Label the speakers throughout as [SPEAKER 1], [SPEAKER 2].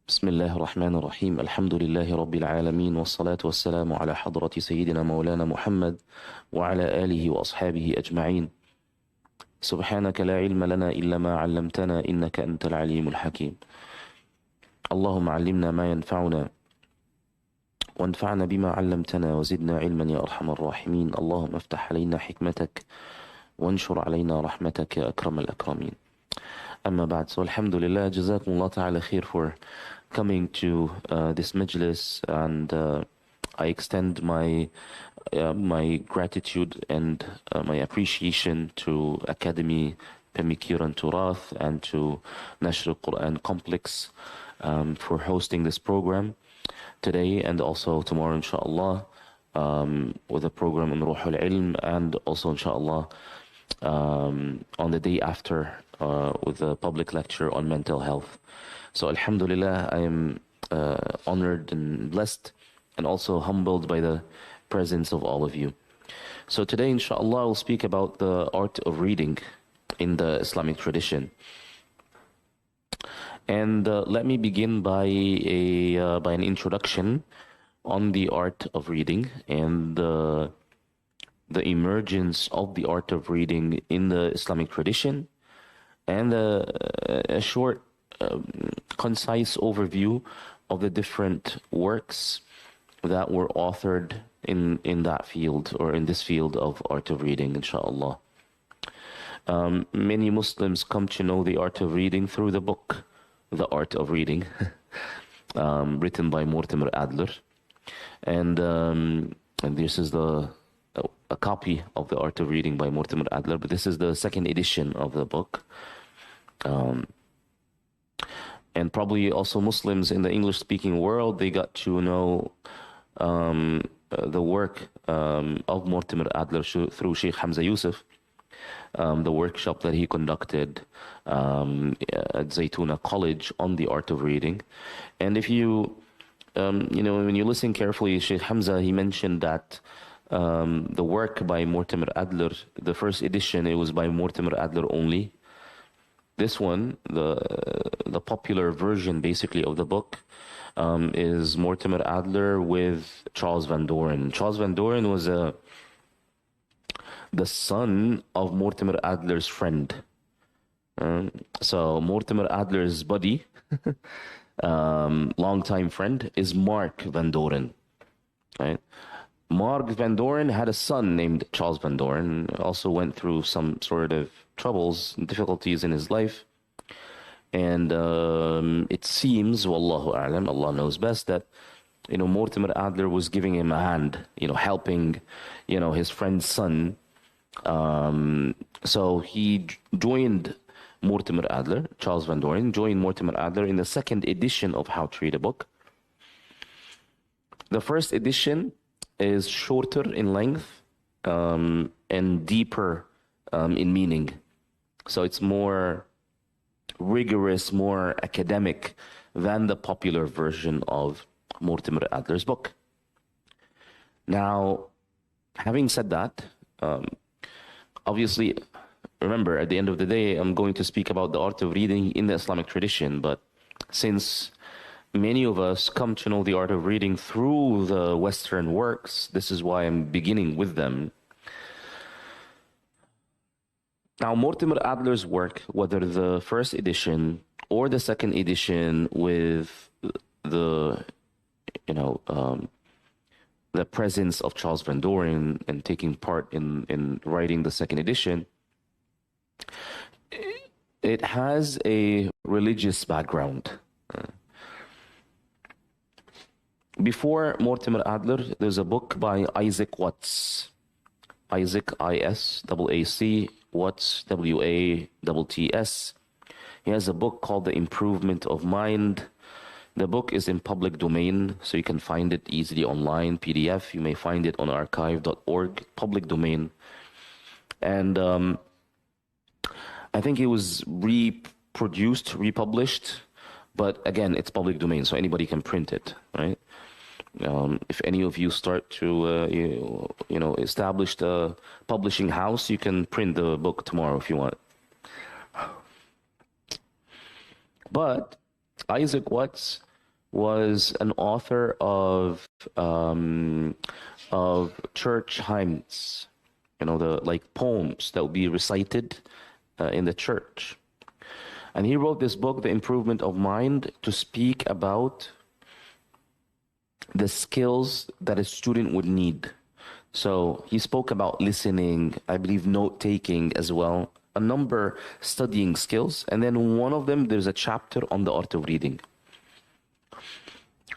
[SPEAKER 1] بسم الله الرحمن الرحيم الحمد لله رب العالمين والصلاة والسلام على حضرة سيدنا مولانا محمد وعلى آله وأصحابه أجمعين. سبحانك لا علم لنا إلا ما علمتنا إنك أنت العليم الحكيم. اللهم علمنا ما ينفعنا وانفعنا بما علمتنا وزدنا علما يا أرحم الراحمين. اللهم افتح علينا حكمتك وانشر علينا رحمتك يا أكرم الأكرمين. أما بعد, so alhamdulillah, jazakumullah ta'ala khair for coming to this majlis, and I extend my gratitude and my appreciation to Academy Pemikiran Turath and to Nashr Quran Complex for hosting this program today and also tomorrow, inshallah, with a program on Ruh al-Ilm, and also inshallah on the day after with a public lecture on mental health. So alhamdulillah, I am honored and blessed and also humbled by the presence of all of you. So today, inshallah, I'll speak about the art of reading in the Islamic tradition. And let me begin by an introduction on the art of reading and the emergence of the art of reading in the Islamic tradition, and a short, concise overview of the different works that were authored in that field, or in this field of art of reading, inshallah. Many Muslims come to know the art of reading through the book, The Art of Reading, written by Mortimer Adler. And this is a copy of The Art of Reading by Mortimer Adler, but this is the second edition of the book. And probably also Muslims in the English-speaking world, they got to know the work of Mortimer Adler through Shaykh Hamza Yusuf, the workshop that he conducted at Zaytuna College on the art of reading. And if you, when you listen carefully, Shaykh Hamza, he mentioned that the work by Mortimer Adler, the first edition, it was by Mortimer Adler only. This one, the popular version basically of the book, is Mortimer Adler with Charles Van Doren. Charles Van Doren was the son of Mortimer Adler's friend. So Mortimer Adler's buddy, longtime friend, is Mark Van Doren, right? Mark Van Doren had a son named Charles Van Doren, also went through some sort of troubles and difficulties in his life. And it seems, wallahu a'lam, Allah knows best, that, Mortimer Adler was giving him a hand, helping, his friend's son. So he joined Mortimer Adler, Charles Van Doren, joined Mortimer Adler in the second edition of How to Read a Book. The first edition is shorter in length and deeper in meaning. So it's more rigorous, more academic than the popular version of Mortimer Adler's book. Now, having said that, obviously, remember, at the end of the day, I'm going to speak about the art of reading in the Islamic tradition, but since many of us come to know the art of reading through the Western works, this is why I'm beginning with them. Now, Mortimer Adler's work, whether the first edition or the second edition with the presence of Charles Van Doren and taking part in writing the second edition, it has a religious background. Before Mortimer Adler, there's a book by Isaac Watts. Isaac, I-S-A-A-C, Watts, W-A-T-T-S. He has a book called The Improvement of Mind. The book is in public domain, so you can find it easily online, PDF. You may find it on archive.org, public domain. And I think it was reproduced, republished, but again, it's public domain, so anybody can print it, right? If any of you start to, establish a publishing house, you can print the book tomorrow if you want. But Isaac Watts was an author of church hymns, the like poems that would be recited in the church. And he wrote this book, The Improvement of Mind, to speak about the skills that a student would need. So he spoke about listening, I believe note taking as well, a number studying skills, and then one of them there's a chapter on the art of reading.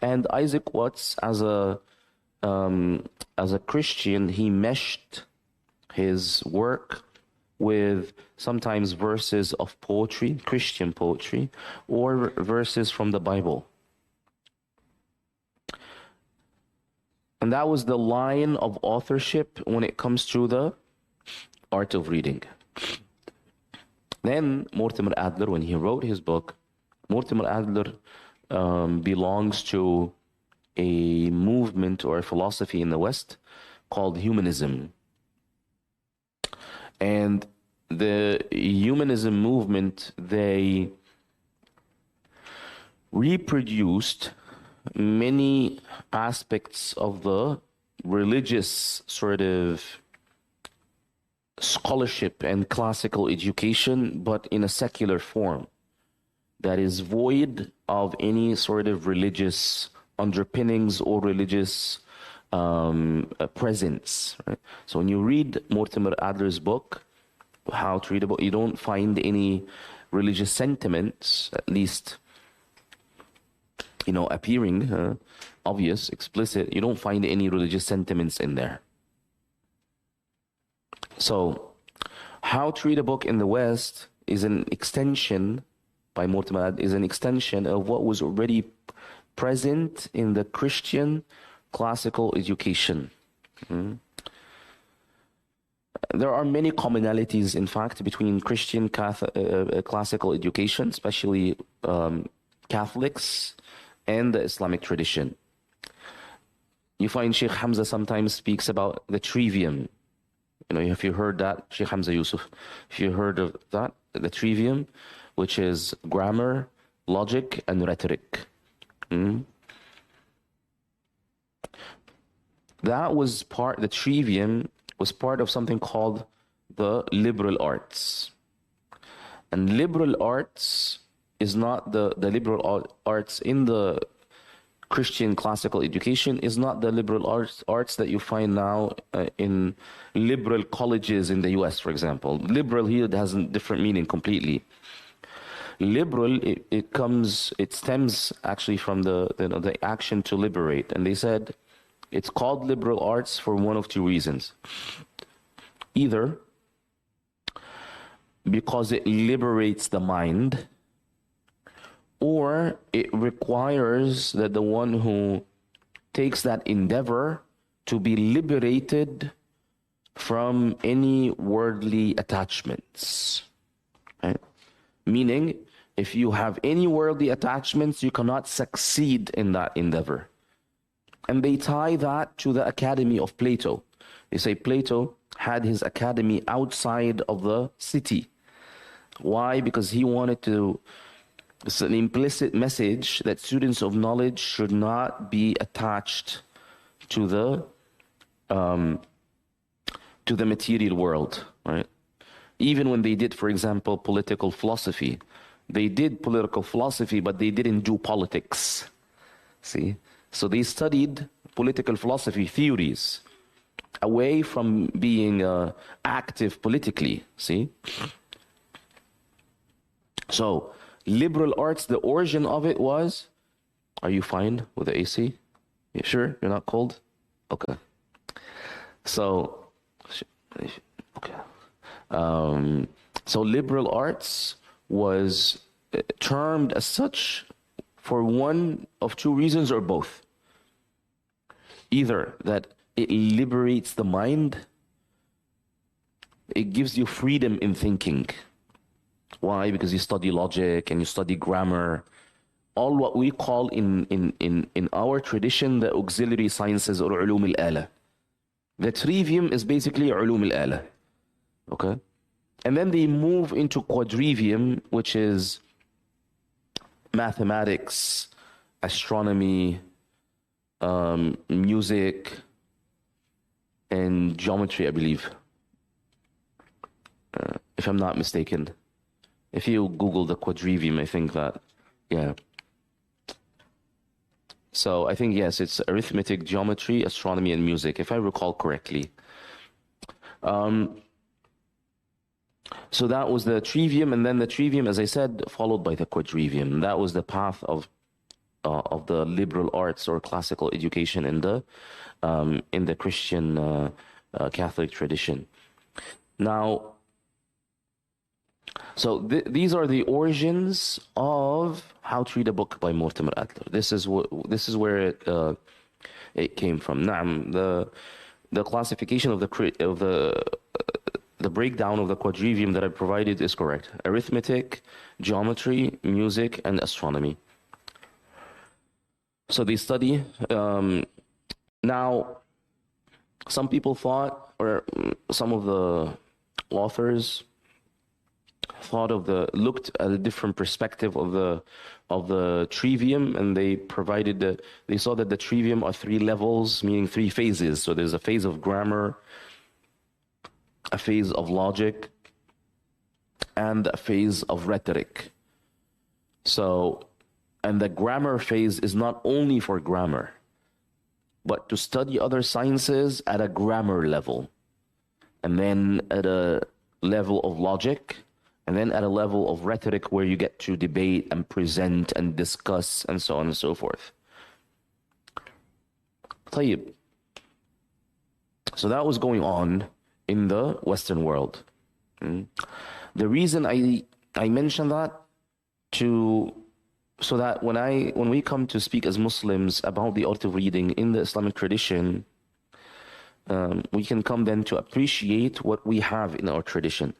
[SPEAKER 1] And Isaac Watts, as a Christian, he meshed his work with sometimes verses of poetry, Christian poetry, or verses from the Bible. And that was the line of authorship when it comes to the art of reading. Then Mortimer Adler, when he wrote his book, Mortimer Adler belongs to a movement or a philosophy in the West called humanism. And the humanism movement, they reproduced many aspects of the religious sort of scholarship and classical education, but in a secular form that is void of any sort of religious underpinnings or religious presence. Right? So when you read Mortimer Adler's book, How to Read a Book, you don't find any religious sentiments, at least, appearing obvious, explicit. You don't find any religious sentiments in there. So How to Read a Book in the West is an extension, by Mortimer Adler, is an extension of what was already present in the Christian classical education. There are many commonalities, in fact, between Christian classical education, especially Catholics, and the Islamic tradition. You find Shaykh Hamza sometimes speaks about the trivium. If you heard that, Shaykh Hamza Yusuf, if you heard of that, the trivium, which is grammar, logic, and rhetoric. That was the trivium was part of something called the liberal arts. And liberal arts is not the liberal arts in the Christian classical education is not the liberal arts that you find now in liberal colleges in the US, for example. Liberal here has a different meaning completely. Liberal, it stems actually from the action to liberate. And they said it's called liberal arts for one of two reasons. Either because it liberates the mind, or it requires that the one who takes that endeavor to be liberated from any worldly attachments. Right? Meaning, if you have any worldly attachments, you cannot succeed in that endeavor. And they tie that to the academy of Plato. They say Plato had his academy outside of the city. Why? Because he wanted to... It's an implicit message that students of knowledge should not be attached to the material world, right? Even when they did, for example, political philosophy, they did political philosophy, but they didn't do politics. See, so they studied political philosophy theories away from being active politically. See, so. Liberal arts, the origin of it was, are you fine with the AC? You sure? You're not cold? Okay. So, okay. So liberal arts was termed as such for one of two reasons or both. Either that it liberates the mind, it gives you freedom in thinking. Why? Because you study logic and you study grammar, all what we call in our tradition the auxiliary sciences or ulum al-ala. The trivium is basically ulum al-ala. Okay? And then they move into quadrivium, which is mathematics, astronomy, music, and geometry, I believe, if I'm not mistaken. If you Google the quadrivium, I think that, yeah. So I think, yes, it's arithmetic, geometry, astronomy, and music, if I recall correctly. So that was the trivium, and then the trivium, as I said, followed by the quadrivium. That was the path of the liberal arts or classical education in the Christian Catholic tradition. Now, so these are the origins of how to read a book by Mortimer Adler. This is where it came from. Naam, the classification of the breakdown of the quadrivium that I provided is correct. Arithmetic, geometry, music, and astronomy. So they study. Now, some people thought, or some of the authors looked at a different perspective of the trivium, and they saw that the trivium are 3 levels, meaning 3 phases. So there's a phase of grammar, a phase of logic, and a phase of rhetoric. So, and the grammar phase is not only for grammar, but to study other sciences at a grammar level, and then at a level of logic, and then at a level of rhetoric where you get to debate and present and discuss and so on and so forth. طيب. So that was going on in the Western world. The reason I mention that so that when we come to speak as Muslims about the art of reading in the Islamic tradition, we can come then to appreciate what we have in our tradition.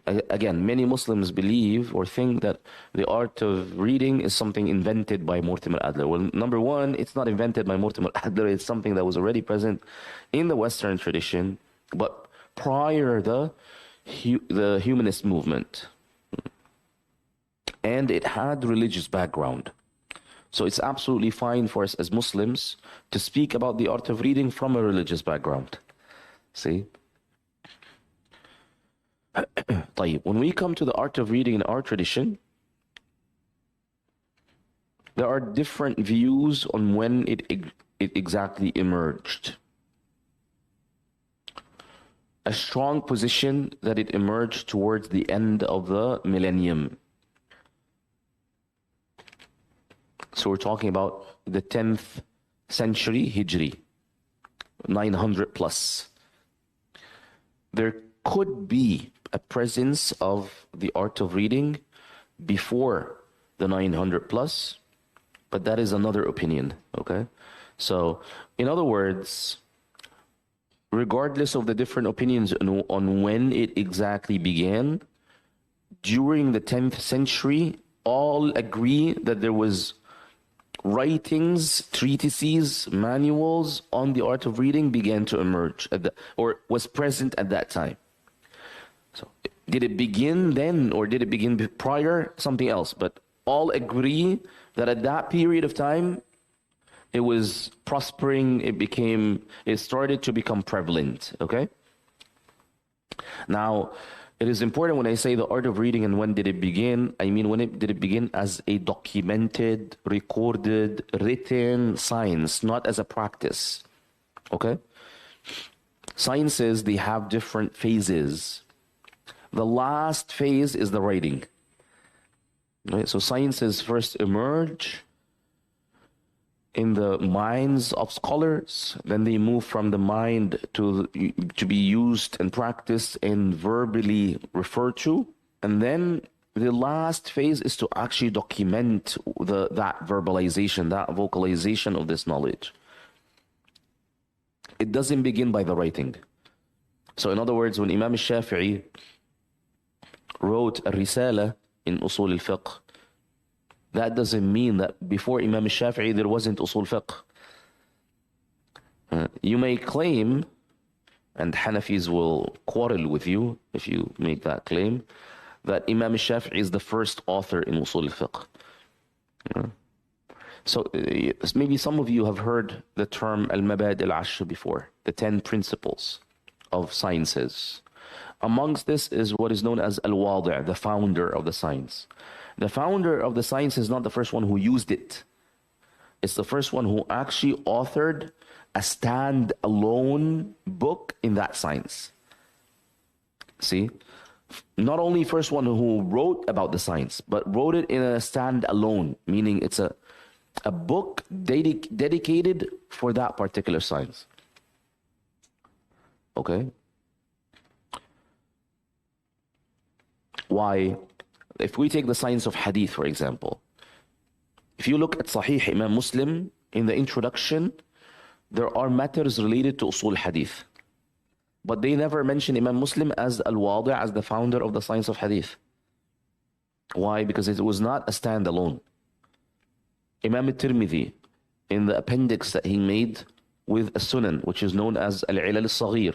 [SPEAKER 1] Again, many Muslims believe or think that the art of reading is something invented by Mortimer Adler. Well, number one, it's not invented by Mortimer Adler. It's something that was already present in the Western tradition, but prior the humanist movement. And it had religious background. So it's absolutely fine for us as Muslims to speak about the art of reading from a religious background. See? طيب, when we come to the art of reading in our tradition, there are different views on when it exactly emerged. A strong position that it emerged towards the end of the millennium. So we're talking about the 10th century Hijri, 900 plus. There could be a presence of the art of reading before the 900 plus, but that is another opinion, okay? So, in other words, regardless of the different opinions on when it exactly began, during the 10th century, all agree that there was writings, treatises, manuals on the art of reading began to emerge or was present at that time. So, did it begin then or did it begin prior? Something else. But all agree that at that period of time, it was prospering, it started to become prevalent, okay? Now, it is important when I say the art of reading and when did it begin, I mean did it begin as a documented, recorded, written science, not as a practice, okay? Sciences, they have different phases. The last phase is the writing. Right? So sciences first emerge in the minds of scholars, then they move from the mind to be used and practiced and verbally referred to, and then the last phase is to actually document that verbalization, that vocalization of this knowledge. It doesn't begin by the writing. So in other words, when Imam al-Shafi'i wrote a risala in usul al-fiqh, that doesn't mean that before Imam al-Shafi'i there wasn't usul fiqh. You may claim, and Hanafis will quarrel with you if you make that claim, that Imam al-Shafi'i is the first author in usul al-fiqh. So maybe some of you have heard the term al-mabad al-ashr before, the 10 principles of sciences. Amongst this is what is known as al-wadi', the founder of the science. The founder of the science is not the first one who used it. It's the first one who actually authored a stand-alone book in that science. See? Not only first one who wrote about the science, but wrote it in a stand-alone, meaning it's a book dedicated for that particular science. Okay? Why? If we take the science of hadith, for example, if you look at Sahih Imam Muslim, in the introduction, there are matters related to usul hadith. But they never mention Imam Muslim as al-wadi', as the founder of the science of hadith. Why? Because it was not a standalone. Imam al-Tirmidhi, in the appendix that he made with a sunan, which is known as al-ilal al-saghir,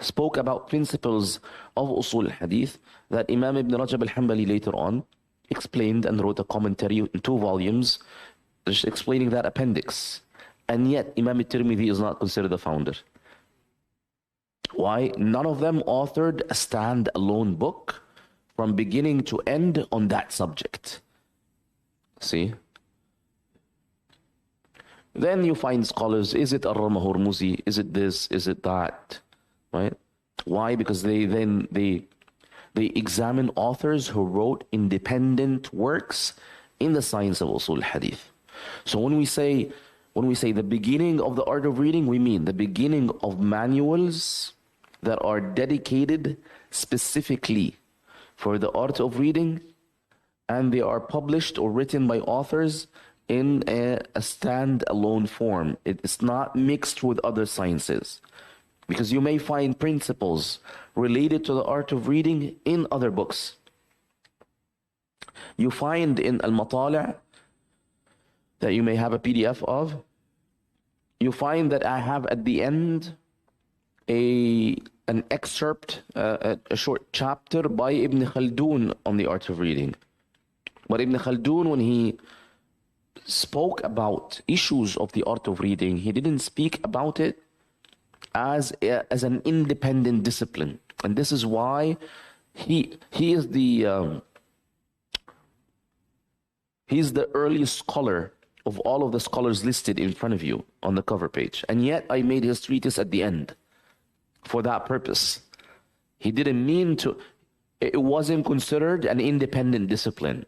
[SPEAKER 1] spoke about principles of usul hadith that Imam Ibn Rajab al-Hanbali later on explained and wrote a commentary in 2 volumes just explaining that appendix. And yet Imam al-Tirmidhi is not considered the founder. Why? None of them authored a stand-alone book from beginning to end on that subject. See? Then you find scholars, is it Ar-Ramah Hormuzi? Is it this? Is it that? Right? Why? Because they examine authors who wrote independent works in the science of usul hadith. So when we say the beginning of the art of reading, we mean the beginning of manuals that are dedicated specifically for the art of reading, and they are published or written by authors in a stand-alone form. It's not mixed with other sciences. Because you may find principles related to the art of reading in other books. You find in Al-Mato'li that you may have a PDF of, you find that I have at the end an excerpt, a short chapter by Ibn Khaldun on the art of reading. But Ibn Khaldun, when he spoke about issues of the art of reading, he didn't speak about it as an independent discipline. And this is why he is he's the earliest scholar of all of the scholars listed in front of you on the cover page. And yet I made his treatise at the end for that purpose. He didn't mean to, it wasn't considered an independent discipline.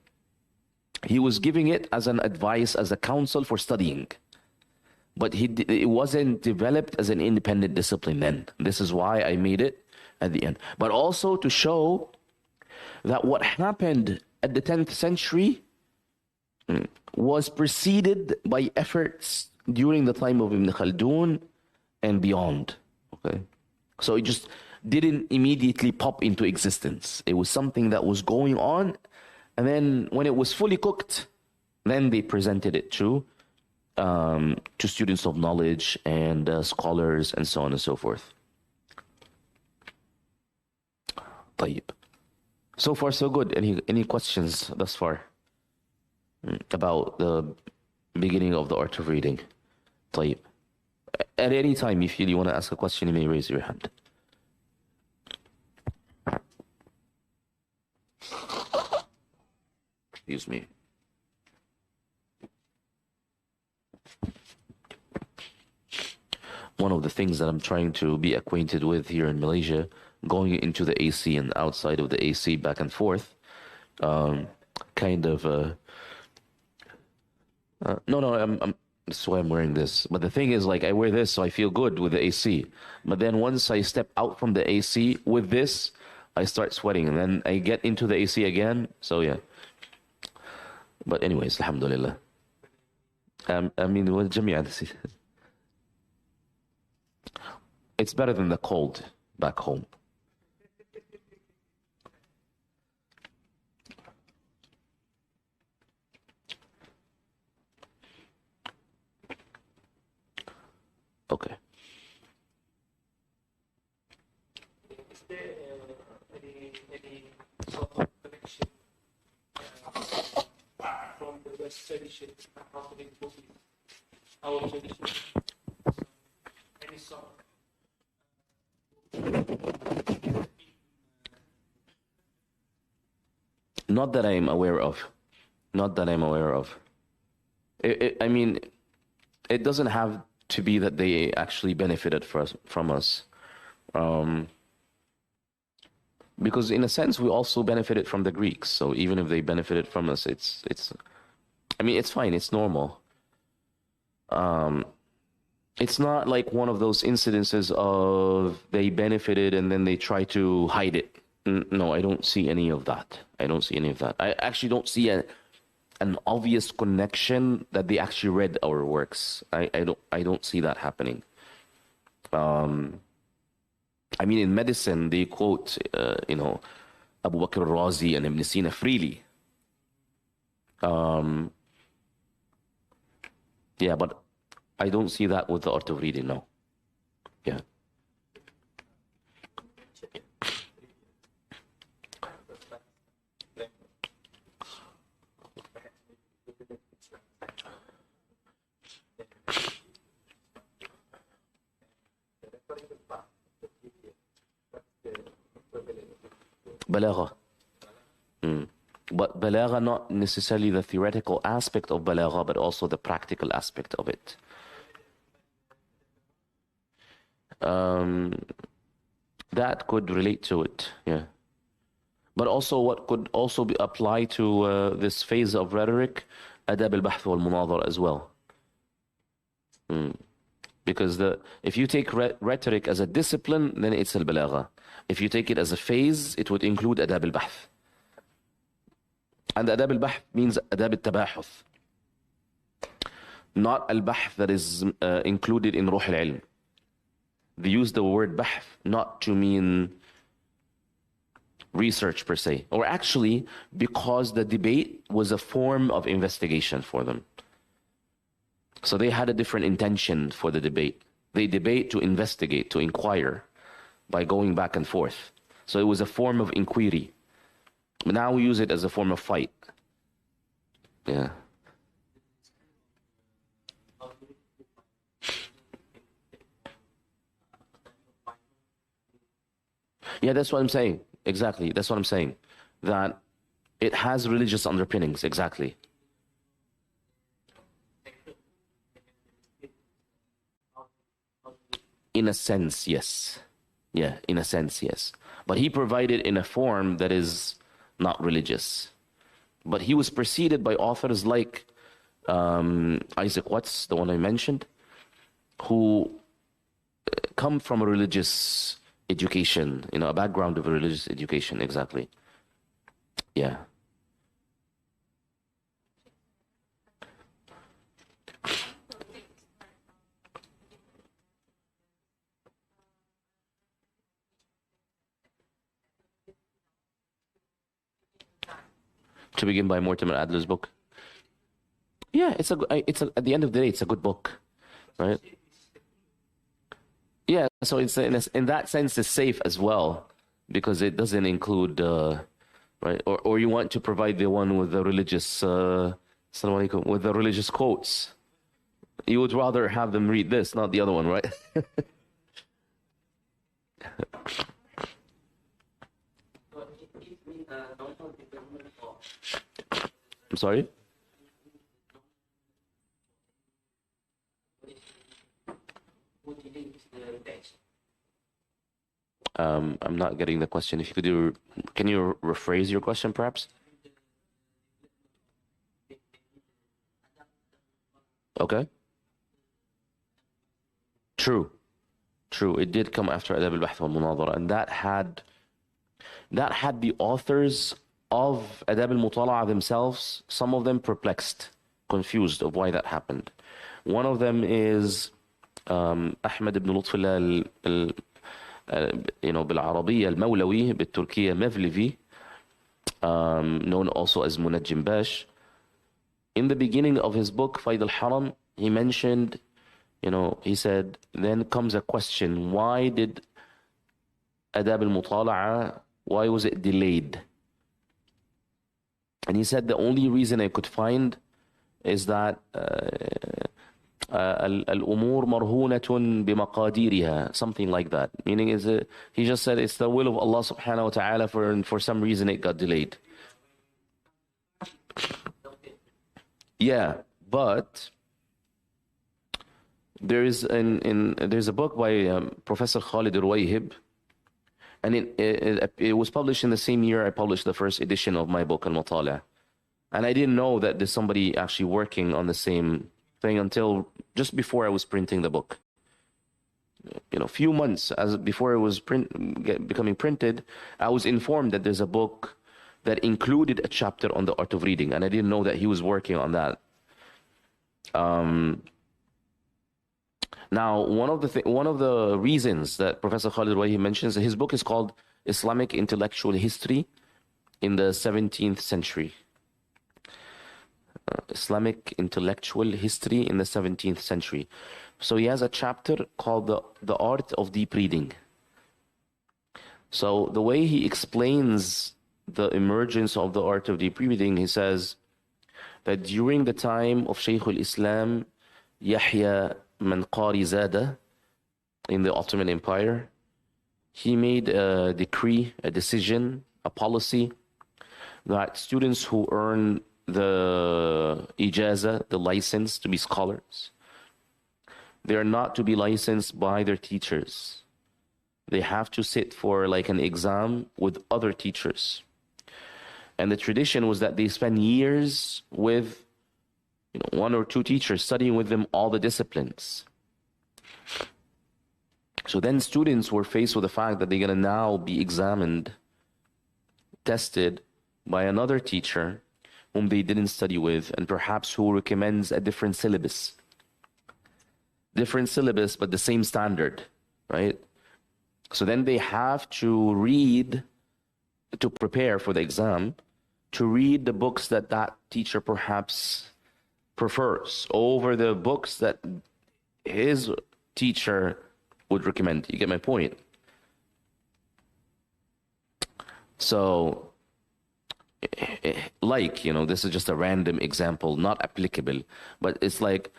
[SPEAKER 1] He was giving it as an advice, as a counsel for studying. But it wasn't developed as an independent discipline then. This is why I made it at the end. But also to show that what happened at the 10th century was preceded by efforts during the time of Ibn Khaldun and beyond. Okay, so it just didn't immediately pop into existence. It was something that was going on, and then when it was fully cooked, then they presented it to students of knowledge and scholars and so on and so forth. طيب. So far so good. Any questions thus far about the beginning of the art of reading? طيب. At any time, if you want to ask a question, you may raise your hand. Excuse me. One of the things that I'm trying to be acquainted with here in Malaysia, going into the AC and outside of the AC, back and forth, I'm that's why I'm wearing this. But the thing is, like, I wear this so I feel good with the AC. But then once I step out from the AC with this, I start sweating, and then I get into the AC again. So yeah. But anyways, alhamdulillah. It's better than the cold back home. Okay.
[SPEAKER 2] Is there any sort of connection from the West tradition, how to read books, our tradition, any sort.
[SPEAKER 1] Not that I'm aware of. Not that I'm aware of. I mean, it doesn't have to be that they actually benefited from us. Because in a sense, we also benefited from the Greeks. So even if they benefited from us, I mean, it's fine. It's normal. It's not like one of those incidences of they benefited and then they try to hide it. No, I don't see any of that. I don't see any of that. I actually don't see an obvious connection that they actually read our works. I don't see that happening. I mean, in medicine, they quote, Abu Bakr al-Razi and Ibn Sina freely. Yeah, but I don't see that with the art of reading, no. Yeah. Balagha. But balagha, not necessarily the theoretical aspect of balagha, but also the practical aspect of it. That could relate to it, yeah. But also what could also be applied to this phase of rhetoric, adab al-bahth wal-munadhara as well. Because if you take rhetoric as a discipline, then it's al-balagha. If you take it as a phase, it would include adab al-bahth. And adab al-bahth means adab al-tabahuth. Not al-bahth that is included in ruh al-ilm. They use the word bahth not to mean research per se, or actually because the debate was a form of investigation for them. So they had a different intention for the debate. They debate to investigate, to inquire by going back and forth. So it was a form of inquiry. But now we use it as a form of fight. Yeah. Yeah, that's what I'm saying. Exactly. That's what I'm saying. That it has religious underpinnings. Exactly. In a sense, yes. Yeah, in a sense, yes. But he provided in a form that is not religious. But he was preceded by authors like Isaac Watts, the one I mentioned, who come from a religious education, a background of a religious education, exactly. Yeah. To begin by Mortimer Adler's book. Yeah, at the end of the day, it's a good book, right? Yeah, so it's in that sense, it's safe as well because it doesn't include, right? Or you want to provide the one with the religious, Assalamu alaikum, with the religious quotes. You would rather have them read this, not the other one, right? I'm sorry? I'm not getting the question. If you could can you rephrase your question, perhaps? Okay. True. It did come after Adab al-Bahth wal-Munadhara, and that had the authors of Adab al-Mutala'a themselves, some of them perplexed, confused of why that happened. One of them is Ahmed ibn Lutfullah بالعربية المولوي بالتركية Mevlevi, known also as Munajjim Bash. In the beginning of his book Fayd al-Haram, he mentioned, he said, then comes a question, why did Adab al-Mutala'a, why was it delayed? And he said the only reason I could find is that الأمور مرهونة بمقاديرها, something like that. Meaning is he just said it's the will of Allah subhanahu wa ta'ala, for some reason it got delayed. Yeah, but there's a book by Professor Khalid Ruwayhib, and it was published in the same year I published the first edition of my book Al-Mato'li. And I didn't know that there's somebody actually working on the same thing until just before I was printing the book. A few months before it was becoming printed, I was informed that there's a book that included a chapter on the art of reading, and I didn't know that he was working on that. Now, one of the reasons that Professor Khalid Ruwayhi mentions, his book is called Islamic Intellectual History in the 17th Century. Islamic Intellectual History in the 17th Century. So he has a chapter called the Art of Deep Reading. So the way he explains the emergence of the art of deep reading, he says that during the time of Shaykh al-Islam Yahya Manqari Zada in the Ottoman Empire, he made a decree, a decision, a policy that students who earn the ijaza, the license to be scholars, they are not to be licensed by their teachers. They have to sit for like an exam with other teachers. And the tradition was that they spend years with one or two teachers, studying with them all the disciplines. So then students were faced with the fact that they're going to now be examined, tested by another teacher whom they didn't study with, and perhaps who recommends a different syllabus. Different syllabus, but the same standard, right? So then they have to read, to prepare for the exam, to read the books that that teacher perhaps prefers over the books that his teacher would recommend. You get my point? So, like, this is just a random example, not applicable, but it's like,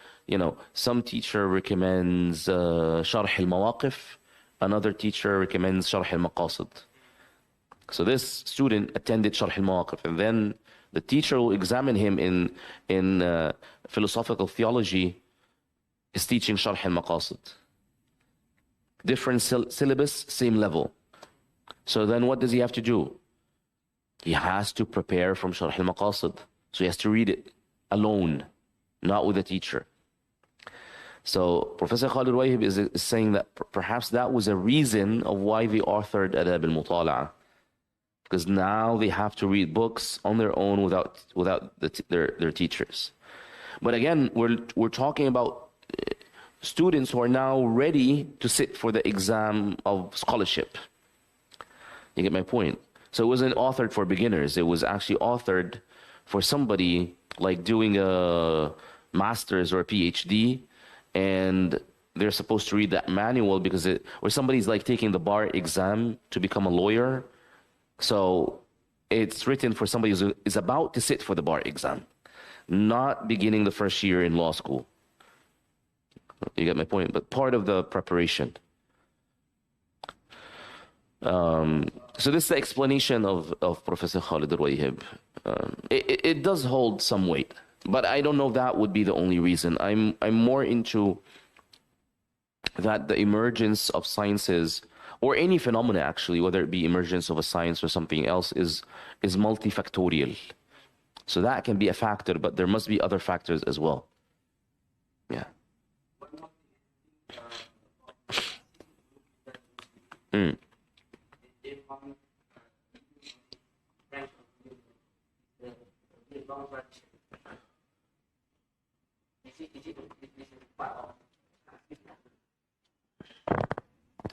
[SPEAKER 1] some teacher recommends Sharh al-Mawaqif, another teacher recommends Sharh al-Maqasid. So this student attended Sharh al-Mawaqif, and then the teacher will examine him in philosophical theology, is teaching Sharh al-Maqasid. Different syllabus, same level. So then what does he have to do? He has to prepare from Sharh al-Maqasid. So he has to read it alone, not with a teacher. So Professor Khalid Ruwayhib is saying that perhaps that was a reason of why they authored Adab al-Mutala'a. Because now they have to read books on their own without their teachers. But again, we're talking about students who are now ready to sit for the exam of scholarship. You get my point? So it wasn't authored for beginners. It was actually authored for somebody like doing a master's or a PhD, and they're supposed to read that manual or somebody's like taking the bar exam to become a lawyer. So it's written for somebody who is about to sit for the bar exam, not beginning the first year in law school. You get my point? But part of the preparation. So this is the explanation of Professor Khalid Ruwayhib. It does hold some weight, but I don't know if that would be the only reason. I'm more into that the emergence of sciences, or any phenomena actually, whether it be emergence of a science or something else, is multifactorial. So that can be a factor, but there must be other factors as well. Yeah. Mm.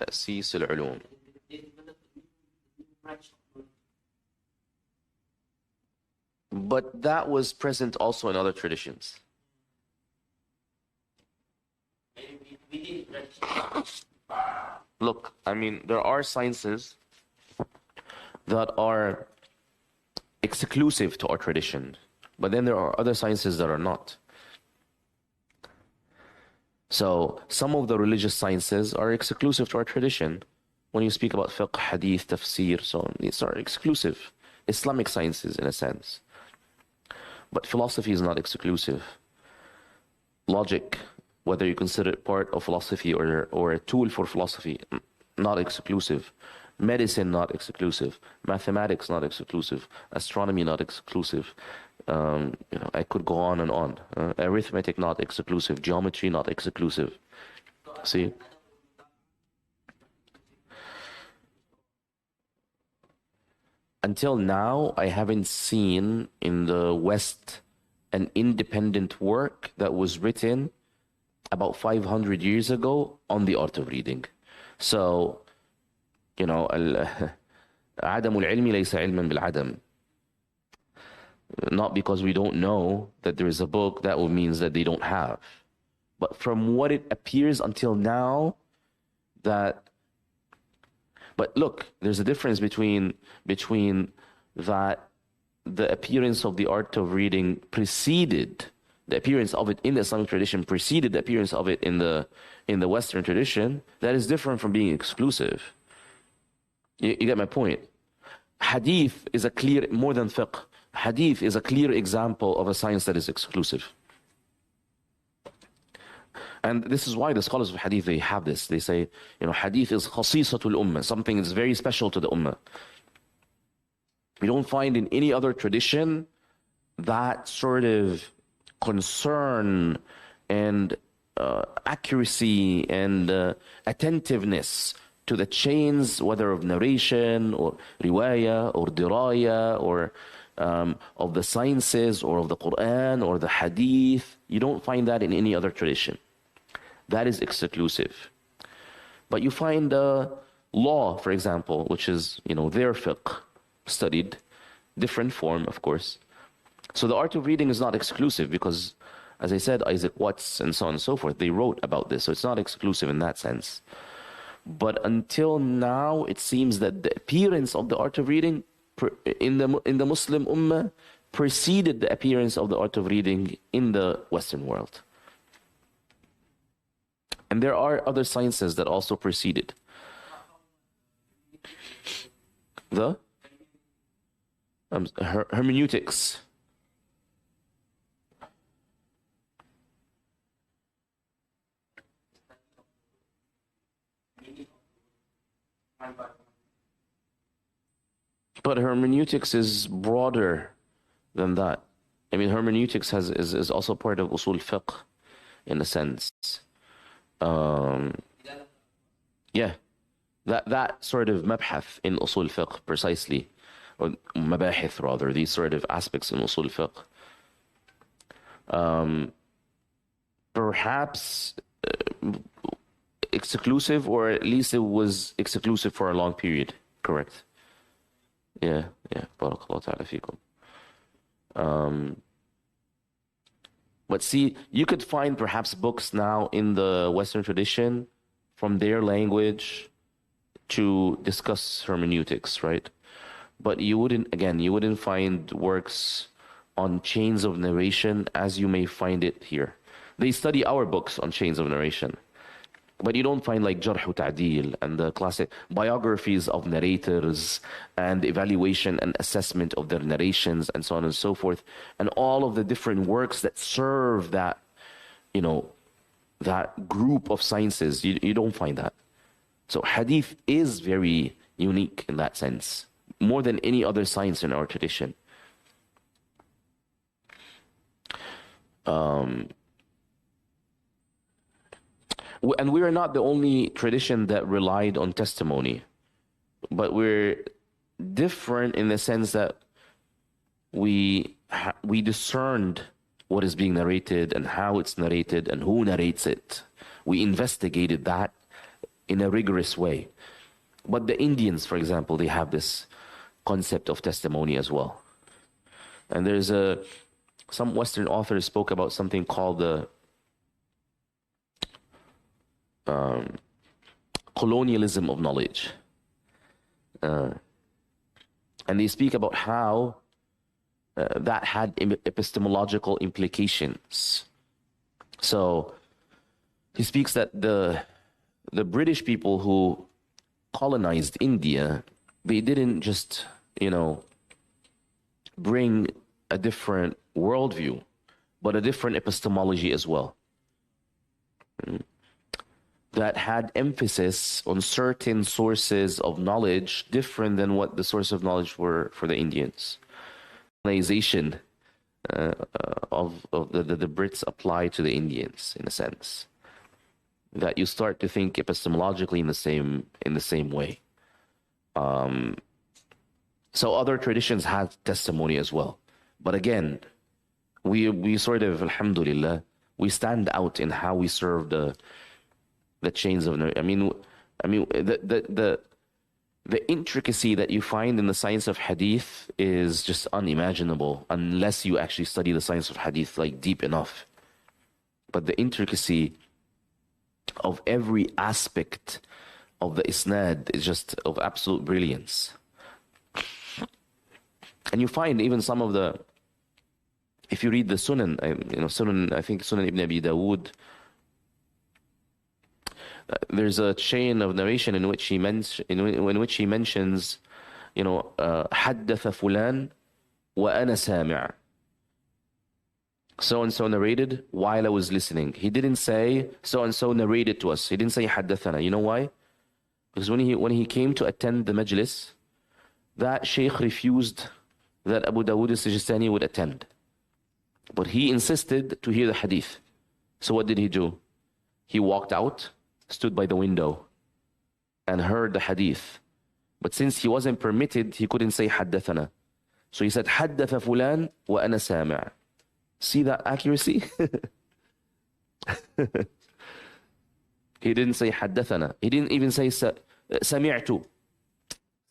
[SPEAKER 1] تأسيس العلوم. But that was present also in other traditions. Look, I mean, there are sciences that are exclusive to our tradition, but then there are other sciences that are not. So some of the religious sciences are exclusive to our tradition. When you speak about fiqh, hadith, tafsir, so on, these are exclusive. Islamic sciences in a sense. But philosophy is not exclusive. Logic, whether you consider it part of philosophy or a tool for philosophy, not exclusive. Medicine, not exclusive. Mathematics, not exclusive. Astronomy, not exclusive. I could go on and on. Arithmetic, not exclusive. Geometry, not exclusive. See? Until now, I haven't seen in the West an independent work that was written about 500 years ago on the art of reading. So, عدم العلم ليس علما بالعدم. Not because we don't know that there is a book, that would means that they don't have. But from what it appears until now, but look, there's a difference between that the appearance of the art of reading preceded the appearance of it in the Islamic tradition, preceded the appearance of it in the Western tradition. That is different from being exclusive. You get my point? Hadith is a clear, more than fiqh, hadith is a clear example of a science that is exclusive. And this is why the scholars of hadith, they have this. They say, hadith is khasisatul ummah, something that's very special to the ummah. We don't find in any other tradition that sort of concern and accuracy and attentiveness to the chains, whether of narration or riwayah or diraya or of the sciences or of the Quran or the hadith. You don't find that in any other tradition. That is exclusive. But you find law, for example, which is, their fiqh, studied, different form, of course. So the art of reading is not exclusive because, as I said, Isaac Watts and so on and so forth, they wrote about this. So it's not exclusive in that sense. But until now, it seems that the appearance of the art of reading in the Muslim ummah preceded the appearance of the art of reading in the Western world. And there are other sciences that also preceded. The hermeneutics. But hermeneutics is broader than that. I mean, hermeneutics is also part of usul fiqh in a sense. Yeah, that sort of mabhath in usul fiqh precisely, or mabahith rather, these sort of aspects in usul fiqh. Perhaps exclusive, or at least it was exclusive for a long period. Correct. Yeah. Barakallahu ta'ala feekum. But see, you could find perhaps books now in the Western tradition from their language to discuss hermeneutics, right? But you wouldn't find works on chains of narration as you may find it here. They study our books on chains of narration. But you don't find like Jarh Ta'dil and the classic biographies of narrators and evaluation and assessment of their narrations and so on and so forth, and all of the different works that serve that, that group of sciences. You don't find that. So hadith is very unique in that sense, more than any other science in our tradition. And we are not the only tradition that relied on testimony, but we're different in the sense that we discerned what is being narrated and how it's narrated and who narrates it. We investigated that in a rigorous way. But the Indians, for example, they have this concept of testimony as well. And there's some Western authors spoke about something called the colonialism of knowledge. And they speak about how that had epistemological implications. So He speaks that the British people who colonized India, they didn't just, bring a different worldview, but a different epistemology as well, that had emphasis on certain sources of knowledge different than what the source of knowledge were for the Indians. Colonization of the Brits apply to the Indians in a sense, that you start to think epistemologically in the same way. So other traditions have testimony as well, but again, we sort of, alhamdulillah, we stand out in how we serve the chains of. I mean, the intricacy that you find in the science of hadith is just unimaginable unless you actually study the science of hadith like deep enough. But the intricacy of every aspect of the isnad is just of absolute brilliance. And you find even some of the, if you read the Sunan, Sunan, I think Sunan Ibn Abi Dawood, there's a chain of narration in which he mentions, حدث فلان وأنا سامع. So and so narrated while I was listening. He didn't say so and so narrated to us. He didn't say حدثنا. You know why? Because when he came to attend the majlis, that Shaykh refused that Abu Dawood al-Sijistani would attend. But he insisted to hear the hadith. So what did he do? He walked out, stood by the window, and heard the hadith. But since he wasn't permitted, he couldn't say حدثنا. So he said حدث فلان وأنا سامع. See that accuracy? He didn't say حدثنا. He didn't even say سمعت.